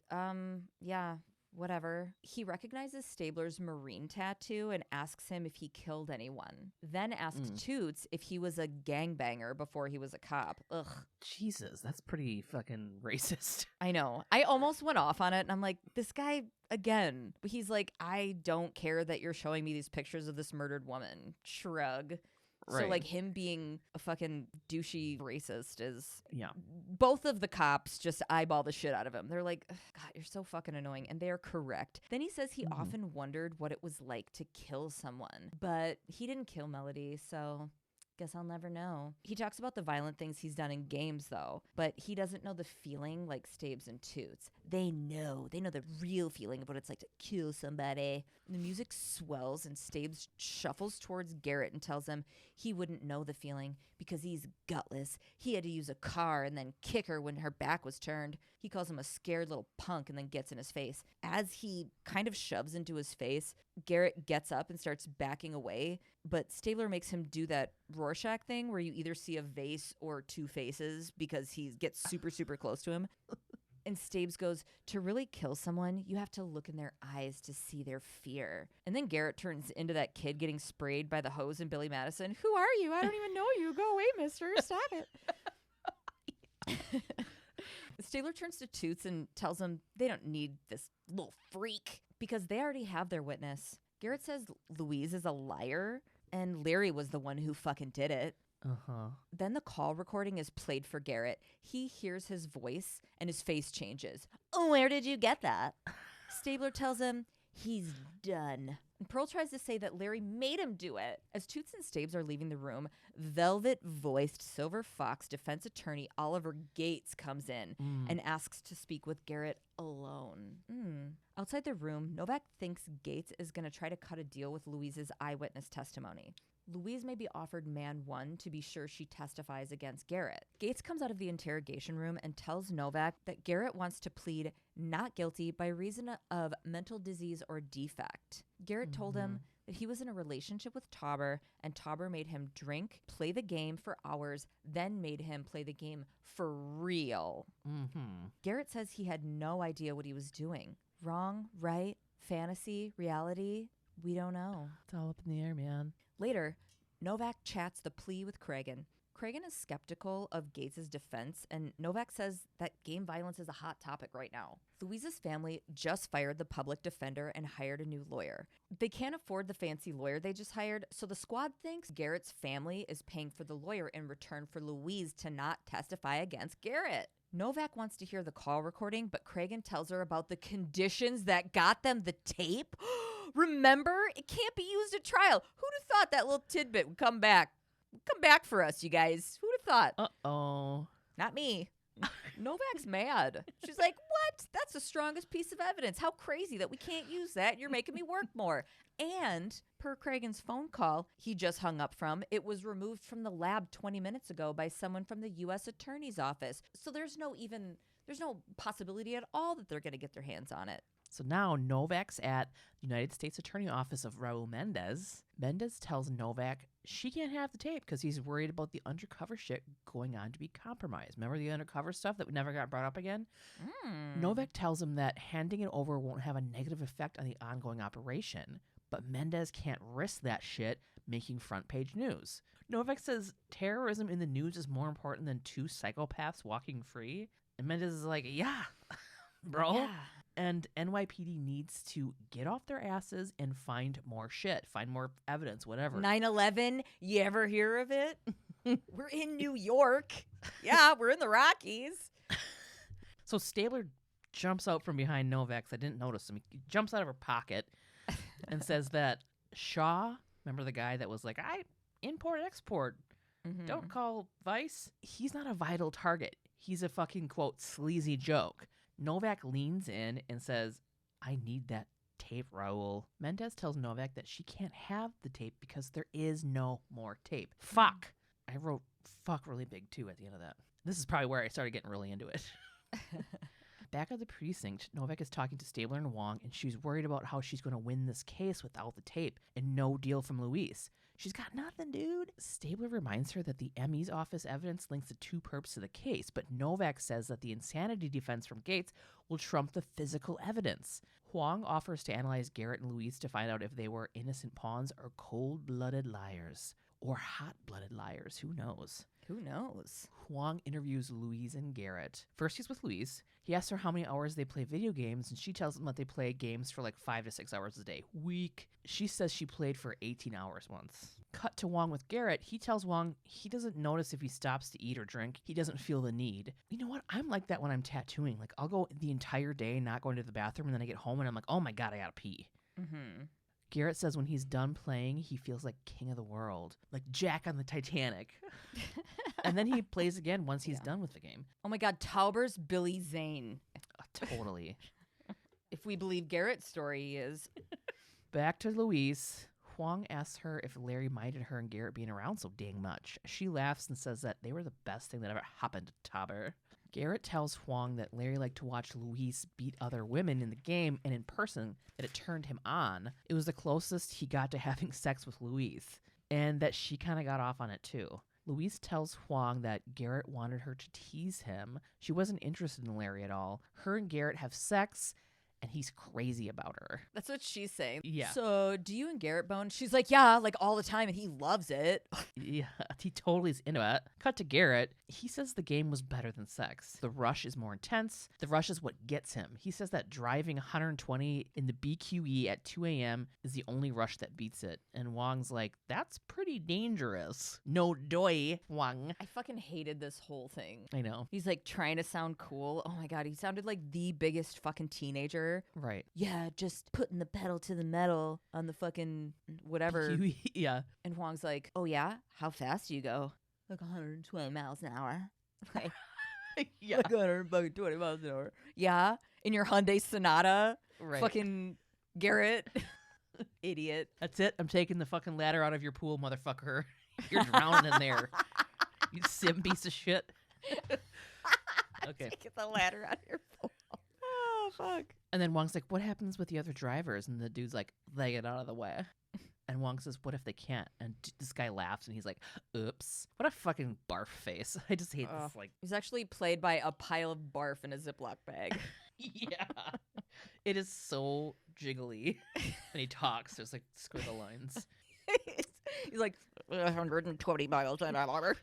yeah, whatever. He recognizes Stabler's Marine tattoo and asks him if he killed anyone. Then asks Toots if he was a gangbanger before he was a cop. Ugh. Jesus, that's pretty fucking racist. I know. I almost went off on it, and I'm like, this guy, again, he's like, I don't care that you're showing me these pictures of this murdered woman. Shrug. So, Right. like, him being a fucking douchey racist is... Yeah. Both of the cops just eyeball the shit out of him. They're like, "Ugh, God, you're so fucking annoying." And they're correct. Then he says he often wondered what it was like to kill someone. But he didn't kill Melody, so... Guess I'll never know. He talks about the violent things he's done in games, though, but he doesn't know the feeling like Stabes and Toots. They know the real feeling of what it's like to kill somebody. The music swells and Stabes shuffles towards Garrett and tells him he wouldn't know the feeling because he's gutless. He had to use a car and then kick her when her back was turned. He calls him a scared little punk and then gets in his face. As he kind of shoves into his face, Garrett gets up and starts backing away, but Stabler makes him do that Rorschach thing where you either see a vase or two faces because he gets super, super close to him. And Stabes goes, to really kill someone, you have to look in their eyes to see their fear. And then Garrett turns into that kid getting sprayed by the hose in Billy Madison. Who are you? I don't even know you. Go away, mister. Stop it. Stabler turns to Toots and tells him they don't need this little freak because they already have their witness. Garrett says Louise is a liar and Larry was the one who fucking did it. Then the call recording is played for Garrett. He hears his voice and his face changes. Oh, where did you get that? Stabler tells him he's done. And Pearl tries to say that Larry made him do it. As Toots and Stabes are leaving the room, velvet-voiced Silver Fox defense attorney Oliver Gates comes in and asks to speak with Garrett alone. Outside the room, Novak thinks Gates is going to try to cut a deal with Louise's eyewitness testimony. Louise may be offered man one to be sure she testifies against Garrett. Gates comes out of the interrogation room and tells Novak that Garrett wants to plead not guilty by reason of mental disease or defect. Garrett told him that he was in a relationship with Tauber, and Tauber made him drink, play the game for hours, then made him play the game for real. Garrett says he had no idea what he was doing. Wrong, right, fantasy, reality, we don't know. It's all up in the air, man. Later, Novak chats the plea with Cragen. Cragen is skeptical of Gates' defense, and Novak says that game violence is a hot topic right now. Louise's family just fired the public defender and hired a new lawyer. They can't afford the fancy lawyer they just hired, so the squad thinks Garrett's family is paying for the lawyer in return for Louise to not testify against Garrett. Novak wants to hear the call recording, but Cragen tells her about the conditions that got them the tape. Remember, it can't be used at trial. Who'd have thought that little tidbit would come back? Come back for us, you guys. Who'd have thought? Uh-oh. Not me. Novak's mad. She's like, what? That's the strongest piece of evidence. How crazy that we can't use that. You're making me work more. And per Cragen's phone call he just hung up from, it was removed from the lab 20 minutes ago by someone from the U.S. Attorney's Office. So there's no possibility at all that they're going to get their hands on it. So now Novak's at United States Attorney Office of Raul Mendez. Mendez tells Novak she can't have the tape because he's worried about the undercover shit going on to be compromised. Remember the undercover stuff that never got brought up again? Novak tells him that handing it over won't have a negative effect on the ongoing operation, but Mendez can't risk that shit making front page news. Novak says terrorism in the news is more important than two psychopaths walking free. And Mendez is like, yeah, bro. Yeah. And NYPD needs to get off their asses and find more shit, find more evidence, whatever. 9/11, you ever hear of it? We're in New York. Yeah, we're in the Rockies. So Stabler jumps out from behind Novak. I didn't notice him. He jumps out of her pocket and says that Shaw, remember the guy that was like, I import, export, don't call Vice? He's not a vital target. He's a fucking, quote, sleazy joke. Novak leans in and says, I need that tape, Raul. Mendez tells Novak that she can't have the tape because there is no more tape. Fuck. I wrote fuck really big, too, at the end of that. This is probably where I started getting really into it. Back at the precinct, Novak is talking to Stabler and Wong, and she's worried about how she's going to win this case without the tape and no deal from Luis. She's got nothing, dude. Stabler reminds her that the ME's office evidence links the two perps to the case, but Novak says that the insanity defense from Gates will trump the physical evidence. Huang offers to analyze Garrett and Luis to find out if they were innocent pawns or cold-blooded liars. Or hot-blooded liars, who knows? Who knows? Huang interviews Louise and Garrett. First, he's with Louise. He asks her how many hours they play video games, and she tells him that they play games for like 5 to 6 hours a day. Week. She says she played for 18 hours once. Cut to Huang with Garrett. He tells Huang he doesn't notice if he stops to eat or drink. He doesn't feel the need. You know what? I'm like that when I'm tattooing. Like, I'll go the entire day not going to the bathroom, and then I get home and I'm like, oh my God, I gotta pee. Mm-hmm. Garrett says when he's done playing, he feels like king of the world, like Jack on the Titanic. And then he plays again once he's done with the game. Oh my God, Tauber's Billy Zane. Totally. If we believe Garrett's story, he is. Back to Louise. Huang asks her if Larry minded her and Garrett being around so dang much. She laughs and says that they were the best thing that ever happened to Tauber. Garrett tells Huang that Larry liked to watch Louise beat other women in the game and in person, that it turned him on. It was the closest he got to having sex with Louise, and that she kind of got off on it too. Louise tells Huang that Garrett wanted her to tease him. She wasn't interested in Larry at all. Her and Garrett have sex, and he's crazy about her. That's what she's saying. Yeah. So, do you and Garrett bone? She's like, yeah, like all the time, and he loves it. Yeah, he totally is into it. Cut to Garrett. He says the game was better than sex. The rush is more intense. The rush is what gets him. He says that driving 120 in the BQE at 2 a.m. is the only rush that beats it. And Wang's like, that's pretty dangerous. No doy, Wang. I fucking hated this whole thing. I know. He's like trying to sound cool. Oh my God, he sounded like the biggest fucking teenager. Right. Yeah, just putting the pedal to the metal on the fucking whatever. Yeah. And Huang's like, oh yeah? How fast do you go? Like 120 miles an hour. Like, Yeah. like 120 miles an hour. Yeah. In your Hyundai Sonata. Right. Fucking Garrett. Idiot. That's it. I'm taking the fucking ladder out of your pool, motherfucker. You're drowning in there. You sim piece of shit. Okay. Taking the ladder out of your pool. Oh, fuck. And then Wang's like, what happens with the other drivers? And the dude's like, they get out of the way. And Wang says, what if they can't? And this guy laughs and he's like, oops. What a fucking barf face. I just hate this. Like, He's actually played by a pile of barf in a Ziploc bag. yeah. It is so jiggly. And he talks. There's like squiggle lines. He's like, 120 miles an hour.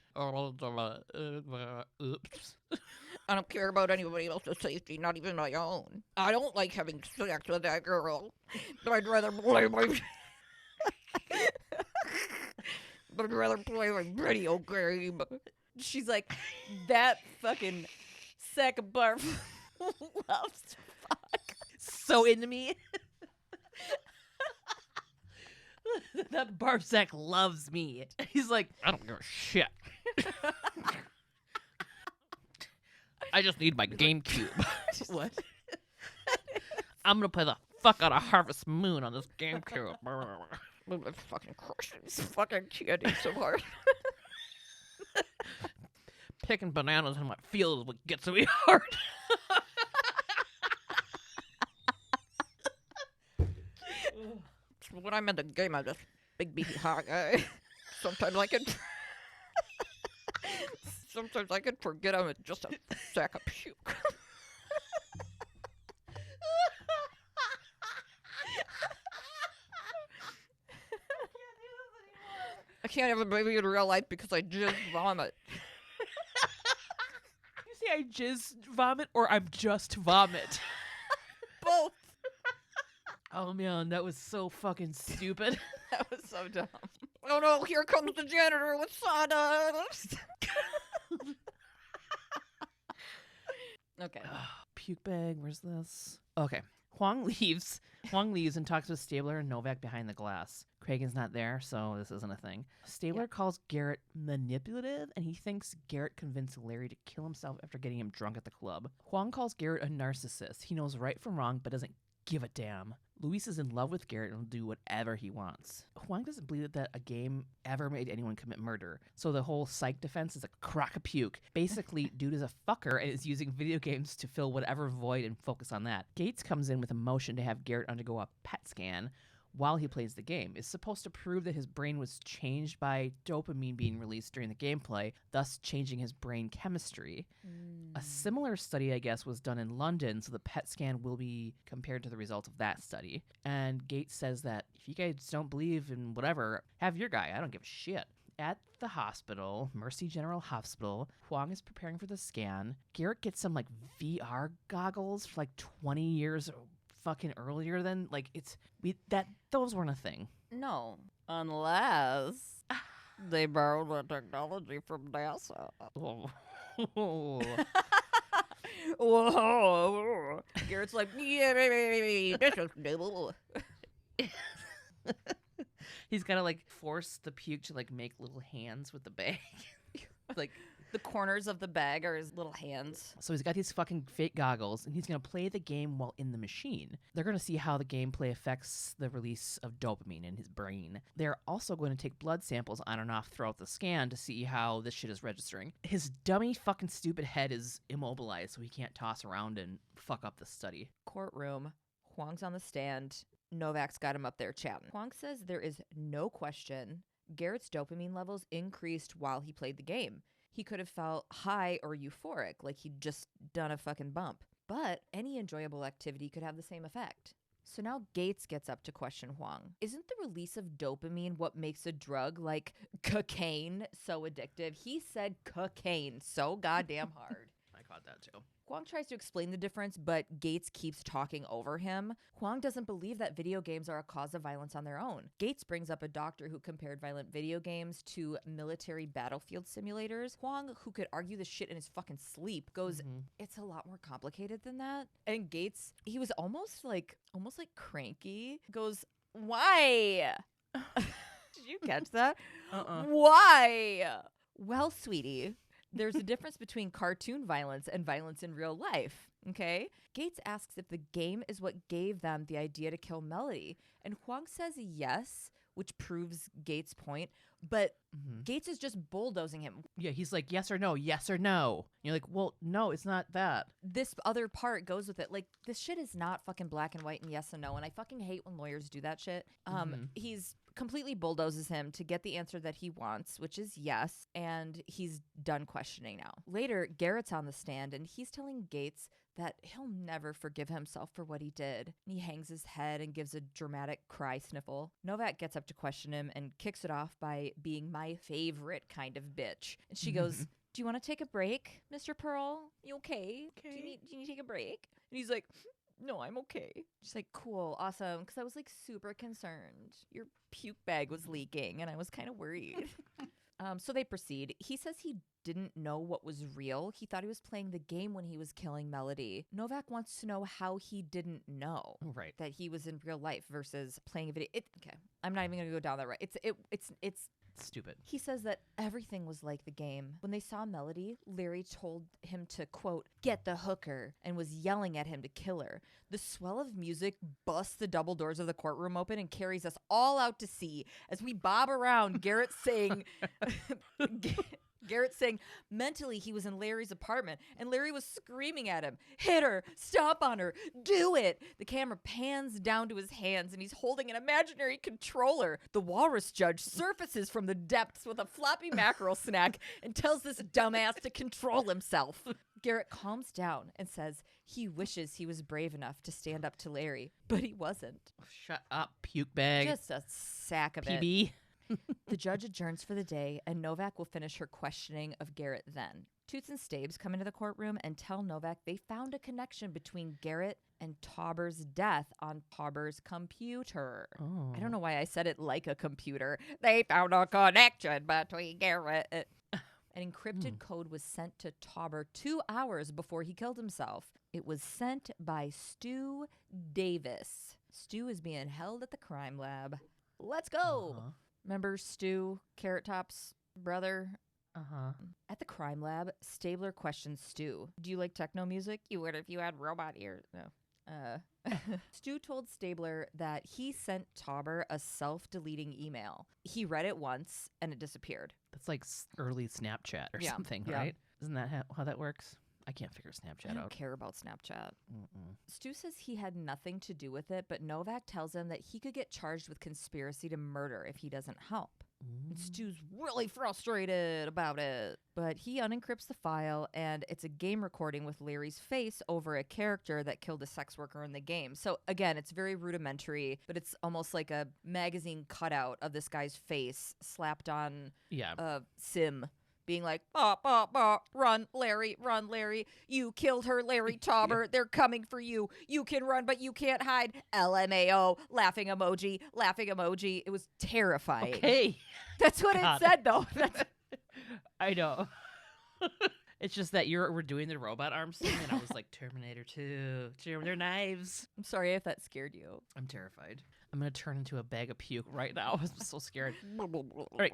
Oops. I don't care about anybody else's safety, not even my own. I don't like having sex with that girl. But I'd rather play my... But I'd rather play my video game. She's like, that fucking sack of barf loves to fuck. So into me. That barf sack loves me. He's like, I don't give a shit. I just need my GameCube. What? I'm gonna play the fuck out of Harvest Moon on this GameCube. I'm fucking crushing this fucking candy so hard. Picking bananas in my field is what gets me hard. When I'm in the game, I'm just big beefy hot guy. Sometimes I can forget I'm just a sack of puke. I can't have a baby in real life because I just vomit. You say I jizz vomit or I'm just vomit? Both. Oh man, that was so fucking stupid. That was so dumb. Oh no, here comes the janitor with sawdust. Okay. Puke bag, where's this? Okay. Huang leaves and talks with Stabler and Novak behind the glass. Kragen's not there, so this isn't a thing. Stabler calls Garrett manipulative, and he thinks Garrett convinced Larry to kill himself after getting him drunk at the club. Huang calls Garrett a narcissist. He knows right from wrong, but doesn't give a damn. Luis is in love with Garrett and will do whatever he wants. Huang doesn't believe that a game ever made anyone commit murder, so the whole psych defense is a crock of puke. Basically, dude is a fucker and is using video games to fill whatever void and focus on that. Gates comes in with a motion to have Garrett undergo a PET scan while he plays the game. It's supposed to prove that his brain was changed by dopamine being released during the gameplay, thus changing his brain chemistry. A similar study, I guess, was done in London, so the PET scan will be compared to the results of that study. And Gates says that if you guys don't believe in whatever, have your guy. I don't give a shit. At the hospital, Mercy General Hospital, Huang is preparing for the scan. Garrett gets some like VR goggles for like 20 years fucking earlier than like those weren't a thing. No, unless they borrowed the technology from NASA. Oh. Whoa. Garrett's like, yeah, this is new. He's gotta like force the puke to like make little hands with the bag. Like The corners of the bag are his little hands. so he's got these fucking fake goggles and he's gonna play the game while in the machine. They're gonna see how the gameplay affects the release of dopamine in his brain. They're also going to take blood samples on and off throughout the scan to see how this shit is registering. His dummy fucking stupid head is immobilized so he can't toss around and fuck up the study. Courtroom. Huang's on the stand. Novak's got him up there chatting. Huang says there is no question Garrett's dopamine levels increased while he played the game. He could have felt high or euphoric, like he'd just done a fucking bump. But any enjoyable activity could have the same effect. So now Gates gets up to question Huang. Isn't the release of dopamine what makes a drug like cocaine so addictive? He said cocaine so goddamn hard. I caught that too. Huang tries to explain the difference, but Gates keeps talking over him. Huang doesn't believe that video games are a cause of violence on their own. Gates brings up a doctor who compared violent video games to military battlefield simulators. Huang, who could argue this shit in his fucking sleep, goes, it's a lot more complicated than that. And Gates, he was almost like cranky, goes, why? Did you catch that? Why? Well, sweetie, there's a difference between cartoon violence and violence in real life, okay? Gates asks if the game is what gave them the idea to kill Melody, and Huang says yes, which proves Gates' point, but Gates is just bulldozing him. Yeah, he's like, yes or no, yes or no. And you're like, well, no, it's not that. This other part goes with it. Like, this shit is not fucking black and white and yes and no, and I fucking hate when lawyers do that shit. He's completely bulldozes him to get the answer that he wants, which is yes, and he's done questioning now. Later, Garrett's on the stand, and he's telling Gates that he'll never forgive himself for what he did. He hangs his head and gives a dramatic cry sniffle. Novak gets up to question him and kicks it off by being my favorite kind of bitch. And she goes, do you want to take a break, Mr. Pearl? You okay? Do you need to take a break? And he's like, no, I'm okay. She's like, cool, awesome. Because I was like super concerned. Your puke bag was leaking and I was kind of worried. So they proceed. He says he didn't know what was real. He thought he was playing the game when he was killing Melody. Novak wants to know how he didn't know that he was in real life versus playing a video. Okay, I'm not even going to go down that road. It's stupid. He says that everything was like the game. When they saw Melody, Larry told him to, quote, get the hooker, and was yelling at him to kill her. The swell of music busts the double doors of the courtroom open and carries us all out to sea as we bob around. Garrett saying mentally he was in Larry's apartment and Larry was screaming at him, hit her, stomp on her, do it. The camera pans down to his hands and he's holding an imaginary controller. The walrus judge surfaces from the depths with a floppy mackerel snack and tells this dumbass to control himself. Garrett calms down and says he wishes he was brave enough to stand up to Larry, but he wasn't. Shut up, puke bag. Just a sack of PB. The judge adjourns for the day, and Novak will finish her questioning of Garrett then. Toots and Stabes come into the courtroom and tell Novak they found a connection between Garrett and Tauber's death on Tauber's computer. I don't know why I said it like a computer. They found a connection between Garrett. An encrypted code was sent to Tauber 2 hours before he killed himself. It was sent by Stu Davis. Stu is being held at the crime lab. Let's go. Remember Stu, Carrot Top's brother? At the crime lab, Stabler questions Stu. Do you like techno music? You would if you had robot ears. No. Stu told Stabler that he sent Tauber a self-deleting email. He read it once and it disappeared. That's like early Snapchat or something, right? Isn't that how that works? I can't figure Snapchat out. I don't care about Snapchat. Stu says he had nothing to do with it, but Novak tells him that he could get charged with conspiracy to murder if he doesn't help. And Stu's really frustrated about it. But he unencrypts the file, and it's a game recording with Larry's face over a character that killed a sex worker in the game. So, again, it's very rudimentary, but it's almost like a magazine cutout of this guy's face slapped on a sim. Being like, run, Larry, you killed her, Larry Tauber, they're coming for you, you can run, but you can't hide, LMAO, laughing emoji. It was terrifying. Okay. That's what it said, though. I know. It's just that we're doing the robot arms thing, and I was like, Terminator 2, their knives. I'm sorry if that scared you. I'm terrified. I'm going to turn into a bag of puke right now. I'm so scared. All right.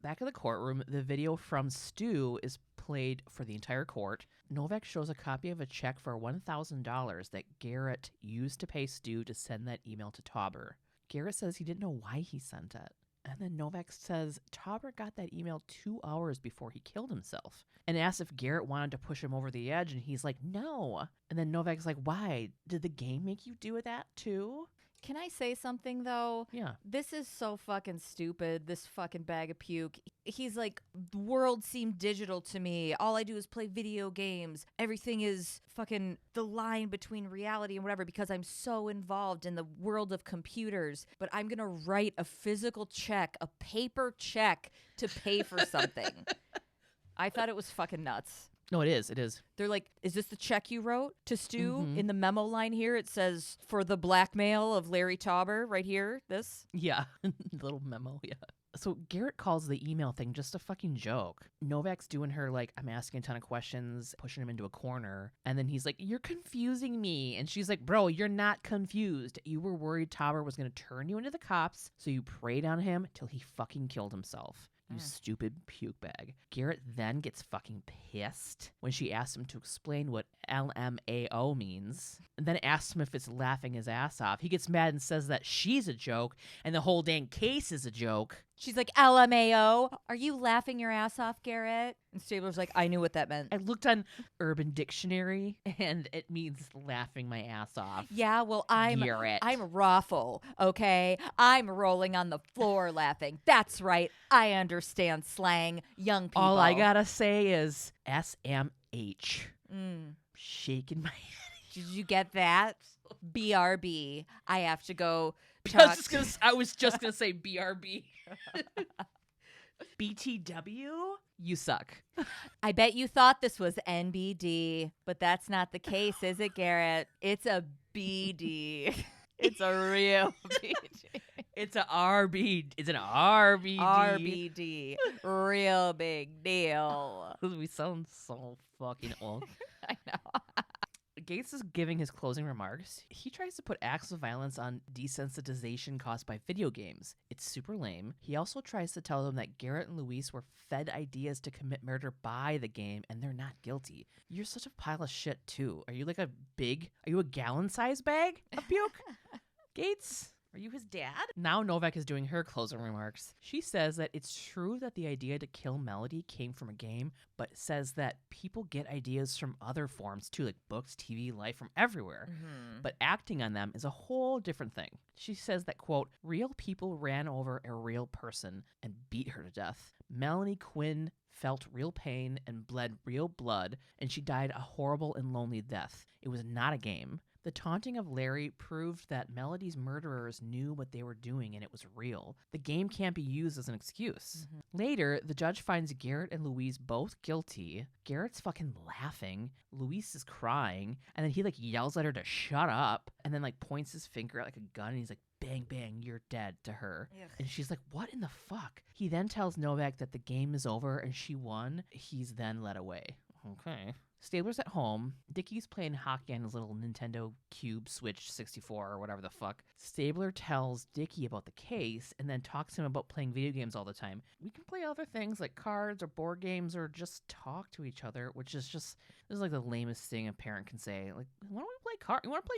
Back in the courtroom, the video from Stu is played for the entire court. Novak shows a copy of a check for $1,000 that Garrett used to pay Stu to send that email to Tauber. Garrett says he didn't know why he sent it. And then Novak says Tauber got that email 2 hours before he killed himself and asks if Garrett wanted to push him over the edge, and he's like, no. And then Novak's like, why? Did the game make you do that too? Can I say something, though? Yeah. This is so fucking stupid, this fucking bag of puke. He's like, the world seemed digital to me. All I do is play video games. Everything is fucking the line between reality and whatever because I'm so involved in the world of computers. But I'm going to write a physical check, a paper check to pay for something. I thought it was fucking nuts. No, it is. It is. They're like, is this the check you wrote to Stu? In the memo line here, it says, for the blackmail of Larry Tauber, right here, this. Yeah. Little memo, yeah. So Garrett calls the email thing just a fucking joke. Novak's doing her like, I'm asking a ton of questions, pushing him into a corner. And then he's like, you're confusing me. And she's like, bro, you're not confused. You were worried Tauber was going to turn you into the cops. So you preyed on him till he fucking killed himself. You stupid puke bag. Garrett then gets fucking pissed when she asks him to explain what LMAO means, and then asks him if it's laughing his ass off. He gets mad and says that she's a joke, and the whole dang case is a joke. She's like, LMAO, are you laughing your ass off, Garrett? And Stabler's like, I knew what that meant. I looked on Urban Dictionary, and it means laughing my ass off. Yeah, well, I'm Garrett. Raffle, okay? I'm rolling on the floor laughing. That's right. I understand slang, young people. All I gotta say is SMH. Shaking my head. Did you get that? BRB. I have to go I was just gonna say BRB. BTW? You suck. I bet you thought this was NBD, but that's not the case, is it, Garrett? It's a BD. It's a real BD. It's a RB. It's an RBD. RBD. Real big deal. We sound so fucking old. I know. Gates is giving his closing remarks. He tries to put acts of violence on desensitization caused by video games. It's super lame. He also tries to tell them that Garrett and Luis were fed ideas to commit murder by the game, and they're not guilty. You're such a pile of shit, too. Are you a gallon-sized bag of puke? Gates? Are you his dad? Now Novak is doing her closing remarks. She says that it's true that the idea to kill Melody came from a game, but says that people get ideas from other forms too, like books, TV, life, from everywhere. But acting on them is a whole different thing. She says that, quote, real people ran over a real person and beat her to death. Melanie Quinn felt real pain and bled real blood, and she died a horrible and lonely death. It was not a game. The taunting of Larry proved that Melody's murderers knew what they were doing and it was real. The game can't be used as an excuse. Later, the judge finds Garrett and Luis both guilty. Garrett's fucking laughing. Luis is crying. And then he yells at her to shut up and then points his finger at a gun and he's like, bang, bang, you're dead to her. Ugh. And she's like, what in the fuck? He then tells Novak that the game is over and she won. He's then led away. Okay. Stabler's at home. Dickie's playing hockey on his little Nintendo Cube Switch 64 or whatever the fuck. Stabler tells Dickie about the case and then talks to him about playing video games all the time. We can play other things like cards or board games or just talk to each other, which is just, this is the lamest thing a parent can say. Why don't we play cards? You want to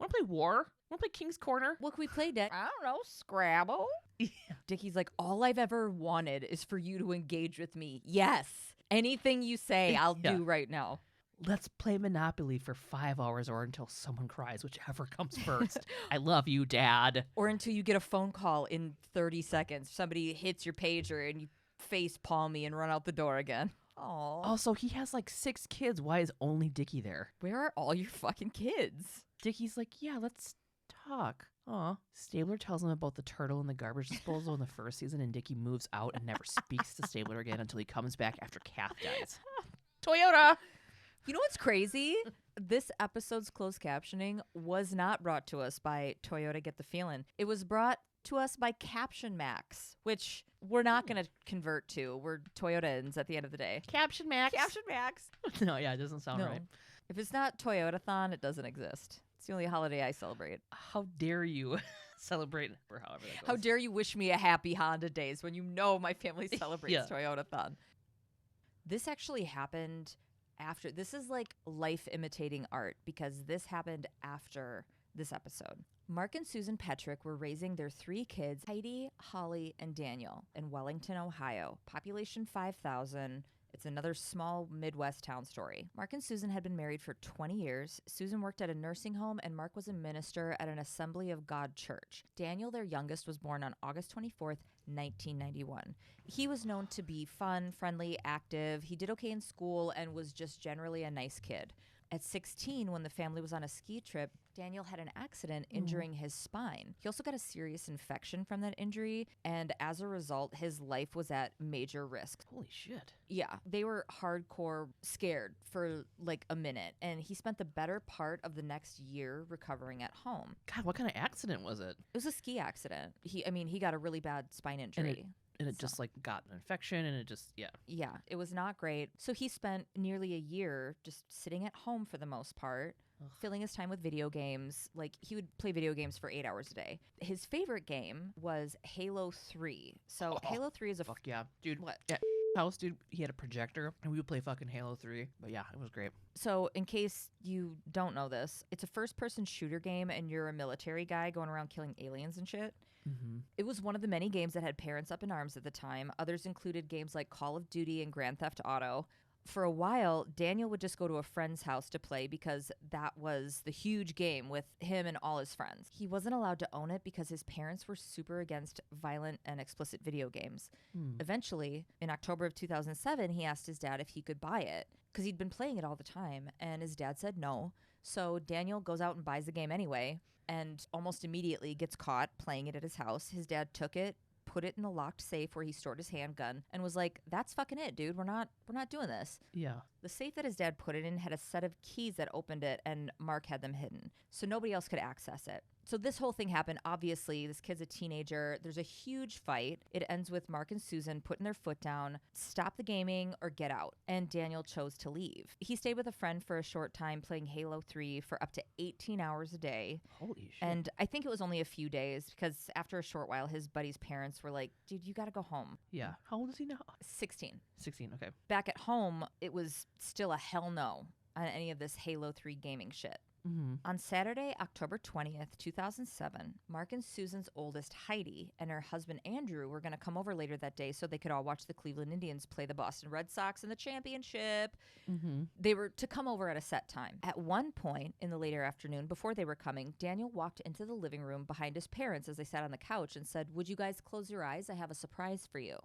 play War? You want to play King's Corner? What can we play, Dick? I don't know, Scrabble? Yeah. Dickie's like, all I've ever wanted is for you to engage with me. Yes. Anything you say, I'll do right now. let's play Monopoly for 5 hours or until someone cries, whichever comes first. I love you, Dad. Or until you get a phone call in 30 seconds. Somebody hits your pager and you face palm me and run out the door again. Aww. Also, he has like 6 kids. Why is only Dickie there? Where are all your fucking kids? Dickie's like, yeah, let's talk. Aw. Stabler tells him about the turtle in the garbage disposal in the first season, and Dickie moves out and never speaks to Stabler again until he comes back after Kath dies. Toyota! You know what's crazy? This episode's closed captioning was not brought to us by Toyota Get the Feelin'. It was brought to us by Caption Max, which we're not going to convert to. We're Toyotans at the end of the day. Caption Max. Caption Max. No, yeah, it doesn't sound No. right. If it's not Toyotathon, it doesn't exist. It's the only holiday I celebrate. How dare you celebrate, or however that goes. How dare you wish me a happy Honda days when you know my family celebrates Yeah. Toyotathon. This actually happened after. This is like life imitating art because this happened after this episode. Mark and Susan Petrick were raising their 3 kids, Heidi, Holly, and Daniel, in Wellington, Ohio. Population 5,000. It's another small Midwest town story. Mark and Susan had been married for 20 years. Susan worked at a nursing home, and Mark was a minister at an Assembly of God church. Daniel, their youngest, was born on August 24th, 1991. He was known to be fun, friendly, active. He did okay in school and was just generally a nice kid. At 16, when the family was on a ski trip, Daniel had an accident injuring his spine. He also got a serious infection from that injury, and as a result, his life was at major risk. Holy shit. Yeah, they were hardcore scared for like a minute, and he spent the better part of the next year recovering at home. God, what kind of accident was it? It was a ski accident. He got a really bad spine injury. And it just like got an infection and it just, yeah. Yeah, it was not great. So he spent nearly a year just sitting at home for the most part, filling his time with video games. Like, he would play video games for 8 hours a day. His favorite game was Halo 3. So Halo 3 is a... Fuck yeah. Dude, What? Yeah. House, dude, he had a projector and we would play fucking Halo 3. But yeah, it was great. So in case you don't know this, it's a first-person shooter game and you're a military guy going around killing aliens and shit. Mm-hmm. It was one of the many games that had parents up in arms at the time. Others included games like Call of Duty and Grand Theft Auto. For a while, Daniel would just go to a friend's house to play because that was the huge game with him and all his friends. He wasn't allowed to own it because his parents were super against violent and explicit video games. Eventually, in October of 2007, he asked his dad if he could buy it because he'd been playing it all the time, and his dad said no. So Daniel goes out and buys the game anyway, and almost immediately gets caught playing it at his house. His dad took it, put it in the locked safe where he stored his handgun, and was like, "That's fucking it, dude. We're not doing this." Yeah. The safe that his dad put it in had a set of keys that opened it, and Mark had them hidden, so nobody else could access it. So this whole thing happened. Obviously, this kid's a teenager. There's a huge fight. It ends with Mark and Susan putting their foot down, stop the gaming or get out, and Daniel chose to leave. He stayed with a friend for a short time playing Halo 3 for up to 18 hours a day. Holy shit. And I think it was only a few days because after a short while, his buddy's parents were like, "Dude, you got to go home." Yeah. How old is he now? 16. 16, okay. Back at home, it was still a hell no on any of this Halo 3 gaming shit. Mm-hmm. On Saturday, October 20th, 2007, Mark and Susan's oldest, Heidi, and her husband, Andrew, were going to come over later that day so they could all watch the Cleveland Indians play the Boston Red Sox in the championship. Mm-hmm. They were to come over at a set time. At one point in the later afternoon, before they were coming, Daniel walked into the living room behind his parents as they sat on the couch and said, "Would you guys close your eyes? I have a surprise for you."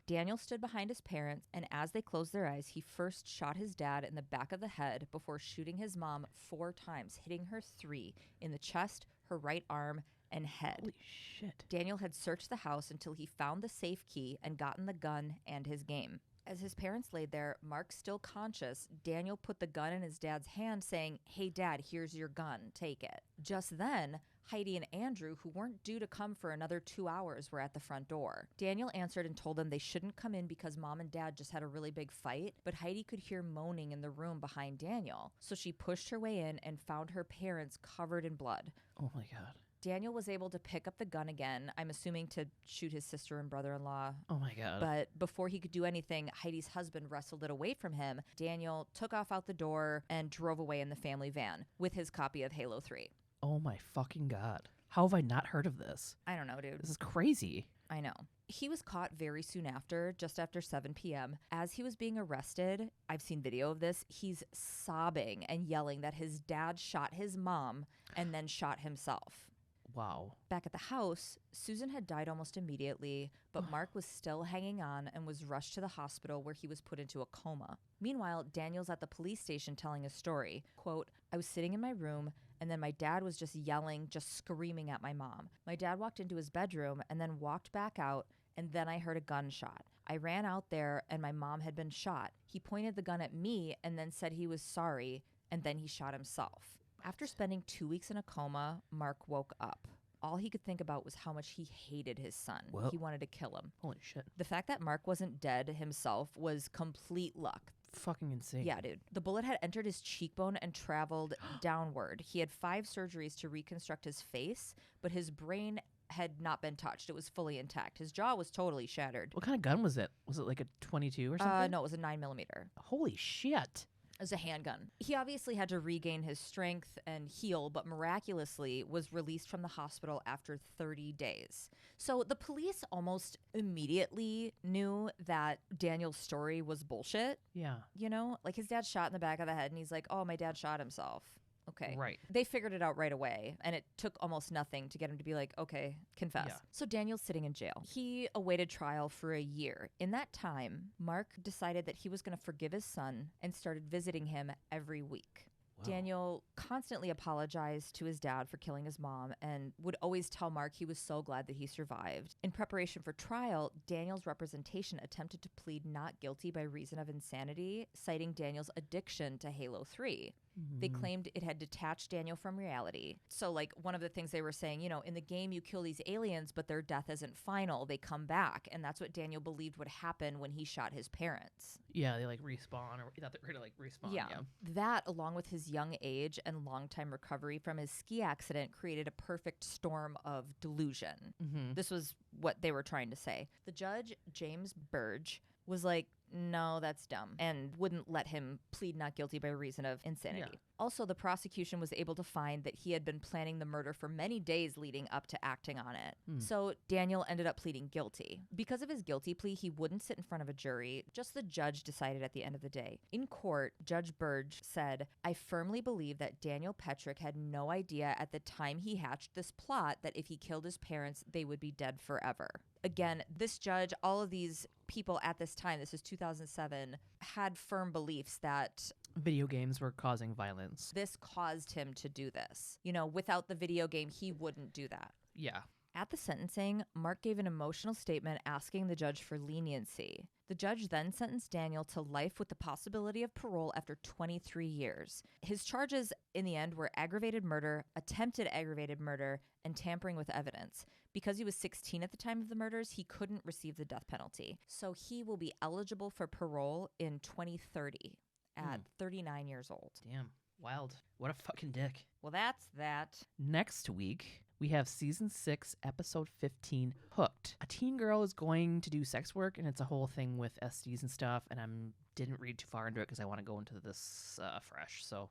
Daniel stood behind his parents, and as they closed their eyes, he first shot his dad in the back of the head before shooting his mom 4 times, hitting her 3 in the chest, her right arm, and head. Holy shit. Daniel had searched the house until he found the safe key and gotten the gun and his game. As his parents laid there, Mark still conscious, Daniel put the gun in his dad's hand, saying, "Hey, Dad, here's your gun. Take it." Just then, Heidi and Andrew, who weren't due to come for another 2 hours, were at the front door. Daniel answered and told them they shouldn't come in because Mom and Dad just had a really big fight, but Heidi could hear moaning in the room behind Daniel. So she pushed her way in and found her parents covered in blood. Oh my God. Daniel was able to pick up the gun again, I'm assuming to shoot his sister and brother-in-law. Oh my God. But before he could do anything, Heidi's husband wrestled it away from him. Daniel took off out the door and drove away in the family van with his copy of Halo 3. Oh my fucking God. How have I not heard of this? I don't know, dude. This is crazy. I know. He was caught very soon after, just after 7 p.m. As he was being arrested, I've seen video of this, he's sobbing and yelling that his dad shot his mom and then shot himself. Wow. Back at the house, Susan had died almost immediately, but Mark was still hanging on and was rushed to the hospital where he was put into a coma. Meanwhile, Daniel's at the police station telling his story. Quote, I was sitting in my room and then my dad was just yelling, just screaming at my mom. My dad walked into his bedroom and then walked back out, and then I heard a gunshot. I ran out there and my mom had been shot. He pointed the gun at me and then said he was sorry, and then he shot himself. After spending 2 weeks in a coma, Mark woke up. All he could think about was how much he hated his son. Whoa. He wanted to kill him. Holy shit. The fact that Mark wasn't dead himself was complete luck. Fucking insane. Yeah, dude. The bullet had entered his cheekbone and traveled downward. He had 5 surgeries to reconstruct his face, but his brain had not been touched. It was fully intact. His jaw was totally shattered. What kind of gun was it? Was it like a 22 or something? No, it was a 9mm. Holy shit. As a handgun. He obviously had to regain his strength and heal, but miraculously was released from the hospital after 30 days. So the police almost immediately knew that Daniel's story was bullshit. Yeah. You know, like his dad shot in the back of the head and he's like, oh, my dad shot himself. Okay. Right. They figured it out right away, and it took almost nothing to get him to be like, okay, confess. Yeah. So Daniel's sitting in jail. He awaited trial for a year. In that time, Mark decided that he was going to forgive his son and started visiting him every week. Wow. Daniel constantly apologized to his dad for killing his mom and would always tell Mark he was so glad that he survived. In preparation for trial, Daniel's representation attempted to plead not guilty by reason of insanity, citing Daniel's addiction to Halo 3. They claimed it had detached Daniel from reality. So, like, one of the things they were saying, you know, in the game you kill these aliens, but their death isn't final. They come back. And that's what Daniel believed would happen when he shot his parents. Yeah, they like respawn, or thought they were gonna like respawn. Yeah. That, along with his young age and long-time recovery from his ski accident, created a perfect storm of delusion. This was what they were trying to say. The judge, James Burge, was like, no, that's dumb, and wouldn't let him plead not guilty by reason of insanity. Yeah. Also, the prosecution was able to find that he had been planning the murder for many days leading up to acting on it. So Daniel ended up pleading guilty. Because of his guilty plea, he wouldn't sit in front of a jury. Just the judge decided at the end of the day. In court, Judge Burge said, I firmly believe that Daniel Petrick had no idea at the time he hatched this plot that if he killed his parents, they would be dead forever. Again, this judge, all of these people at this time, this is 2007, had firm beliefs that Video games were causing violence. this caused him to do this. You know, without the video game, he wouldn't do that. Yeah. At the sentencing, Mark gave an emotional statement asking the judge for leniency. The judge then sentenced Daniel to life with the possibility of parole after 23 years. His charges in the end were aggravated murder, attempted aggravated murder, and tampering with evidence. Because he was 16 at the time of the murders, he couldn't receive the death penalty. So he will be eligible for parole in 2030 at 39 years old. Damn. Wild. What a fucking dick. Well, that's that. Next week, we have season 6, episode 15, Hooked. A teen girl is going to do sex work, and it's a whole thing with STs and stuff, and I didn't read too far into it because I want to go into this fresh. So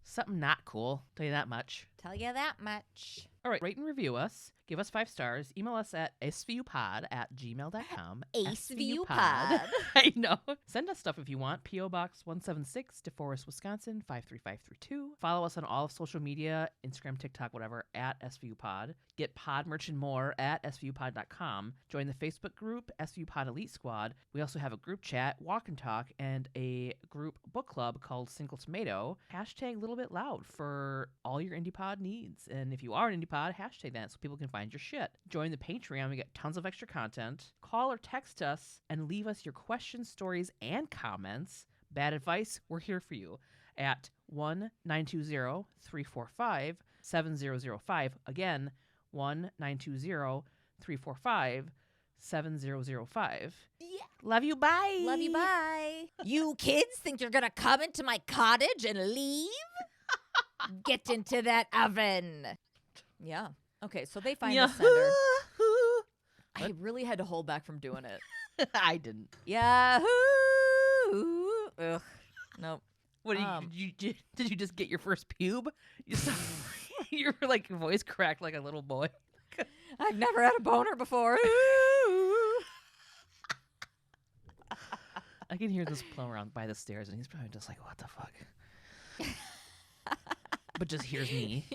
something not cool. Tell you that much. Tell you that much. All right, rate and review us. Give us 5 stars. Email us at svupod@gmail.com. svupod. I know. Send us stuff if you want. P.O. Box 176, Deforest, Wisconsin, 53532. Follow us on all of social media, Instagram, TikTok, whatever, at svupod. Get pod merch and more at svupod.com. Join the Facebook group, svupod Elite Squad. We also have a group chat, walk and talk, and a group book club called Single Tomato. Hashtag Little Bit Loud for all your indie pod needs. And if you are an indie pod, hashtag that so people can find your shit. Join the Patreon. We get tons of extra content. Call or text us and leave us your questions, stories, and comments. Bad advice, we're here for you at 1-920-345-7005. Again, 1-920-345-7005. Yeah. Love you, bye. Love you, bye. You kids think you're going to come into my cottage and leave? Get into that oven. Yeah. Okay, so they find the sender. I really had to hold back from doing it. I didn't. Yahoo! Ugh. Nope. What did you just get your first pube? Your like voice cracked like a little boy. I've never had a boner before. I can hear this plow around by the stairs, and he's probably just like, what the fuck? But just hears me.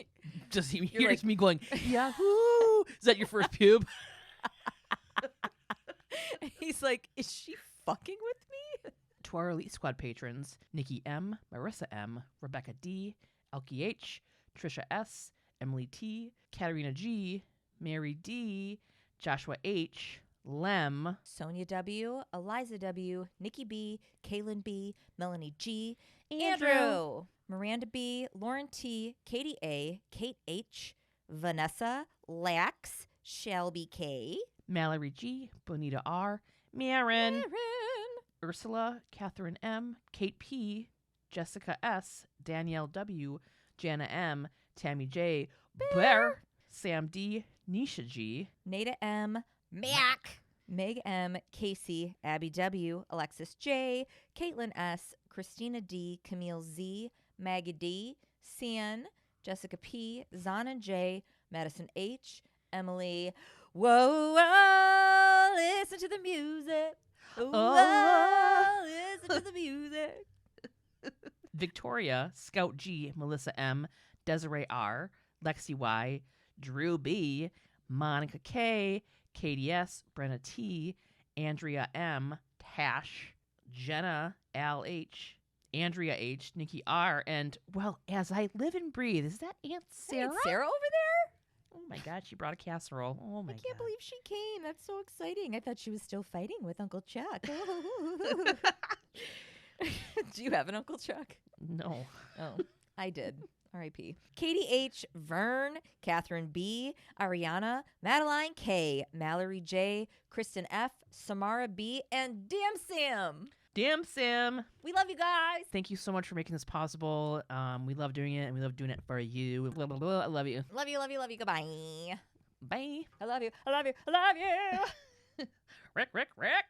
Just he hears like, me going, Yahoo! Is that your first pube? He's like, is she fucking with me? To our Elite Squad patrons, Nikki M, Marisa M, Rebekah D, Elke H, Tricia S, Emily T, Katarina G, Mary D, Joshua H, Lem, Sonja W, Eliza W, Nikki B, Kaylan B, Melanie G, Andrew, Miranda B, Lauren T, Katie A, Kate H, Vanessa, Lax, Shelby K, Mallorie G, Bonita R, Maren, Ursula, Catherine M, Kate P, Jessica S, Danielle W, Jana M, Tammy J, Bear, Sam D, Nisha G, Nada M, Mac, Meg M, Casey, Abby W, Alexis J, Caitlin S, Christina D, Camille Z, Maggie D, Cian, Jessica P, Zana J, Madison H, Emily. Whoa, whoa, listen to the music. Whoa, listen to the music. Victoria, Scout G, Melissa M, Desiree R, Lexi Y, Drew B, Monica K, Katie S, Brenna T, Andrea M, Tash, Jenna Al H, Andrea H, Nikki R, and, well, as I live and breathe, is that Aunt Sarah? Aunt Sarah over there? Oh my God, she brought a casserole. Oh my God. I can't believe she came. That's so exciting. I thought she was still fighting with Uncle Chuck. Do you have an Uncle Chuck? No. Oh, I did. R.I.P. Katie H, Vern, Catherine B, Ariana, Madeline K, Mallorie J, Kristen F, Samara B, and Damn Sam. Damn Sam. We love you guys. Thank you so much for making this possible. We love doing it, and we love doing it for you. Blah, blah, blah. I love you. Love you, love you, love you. Goodbye. Bye. I love you. I love you. I love you. Rick.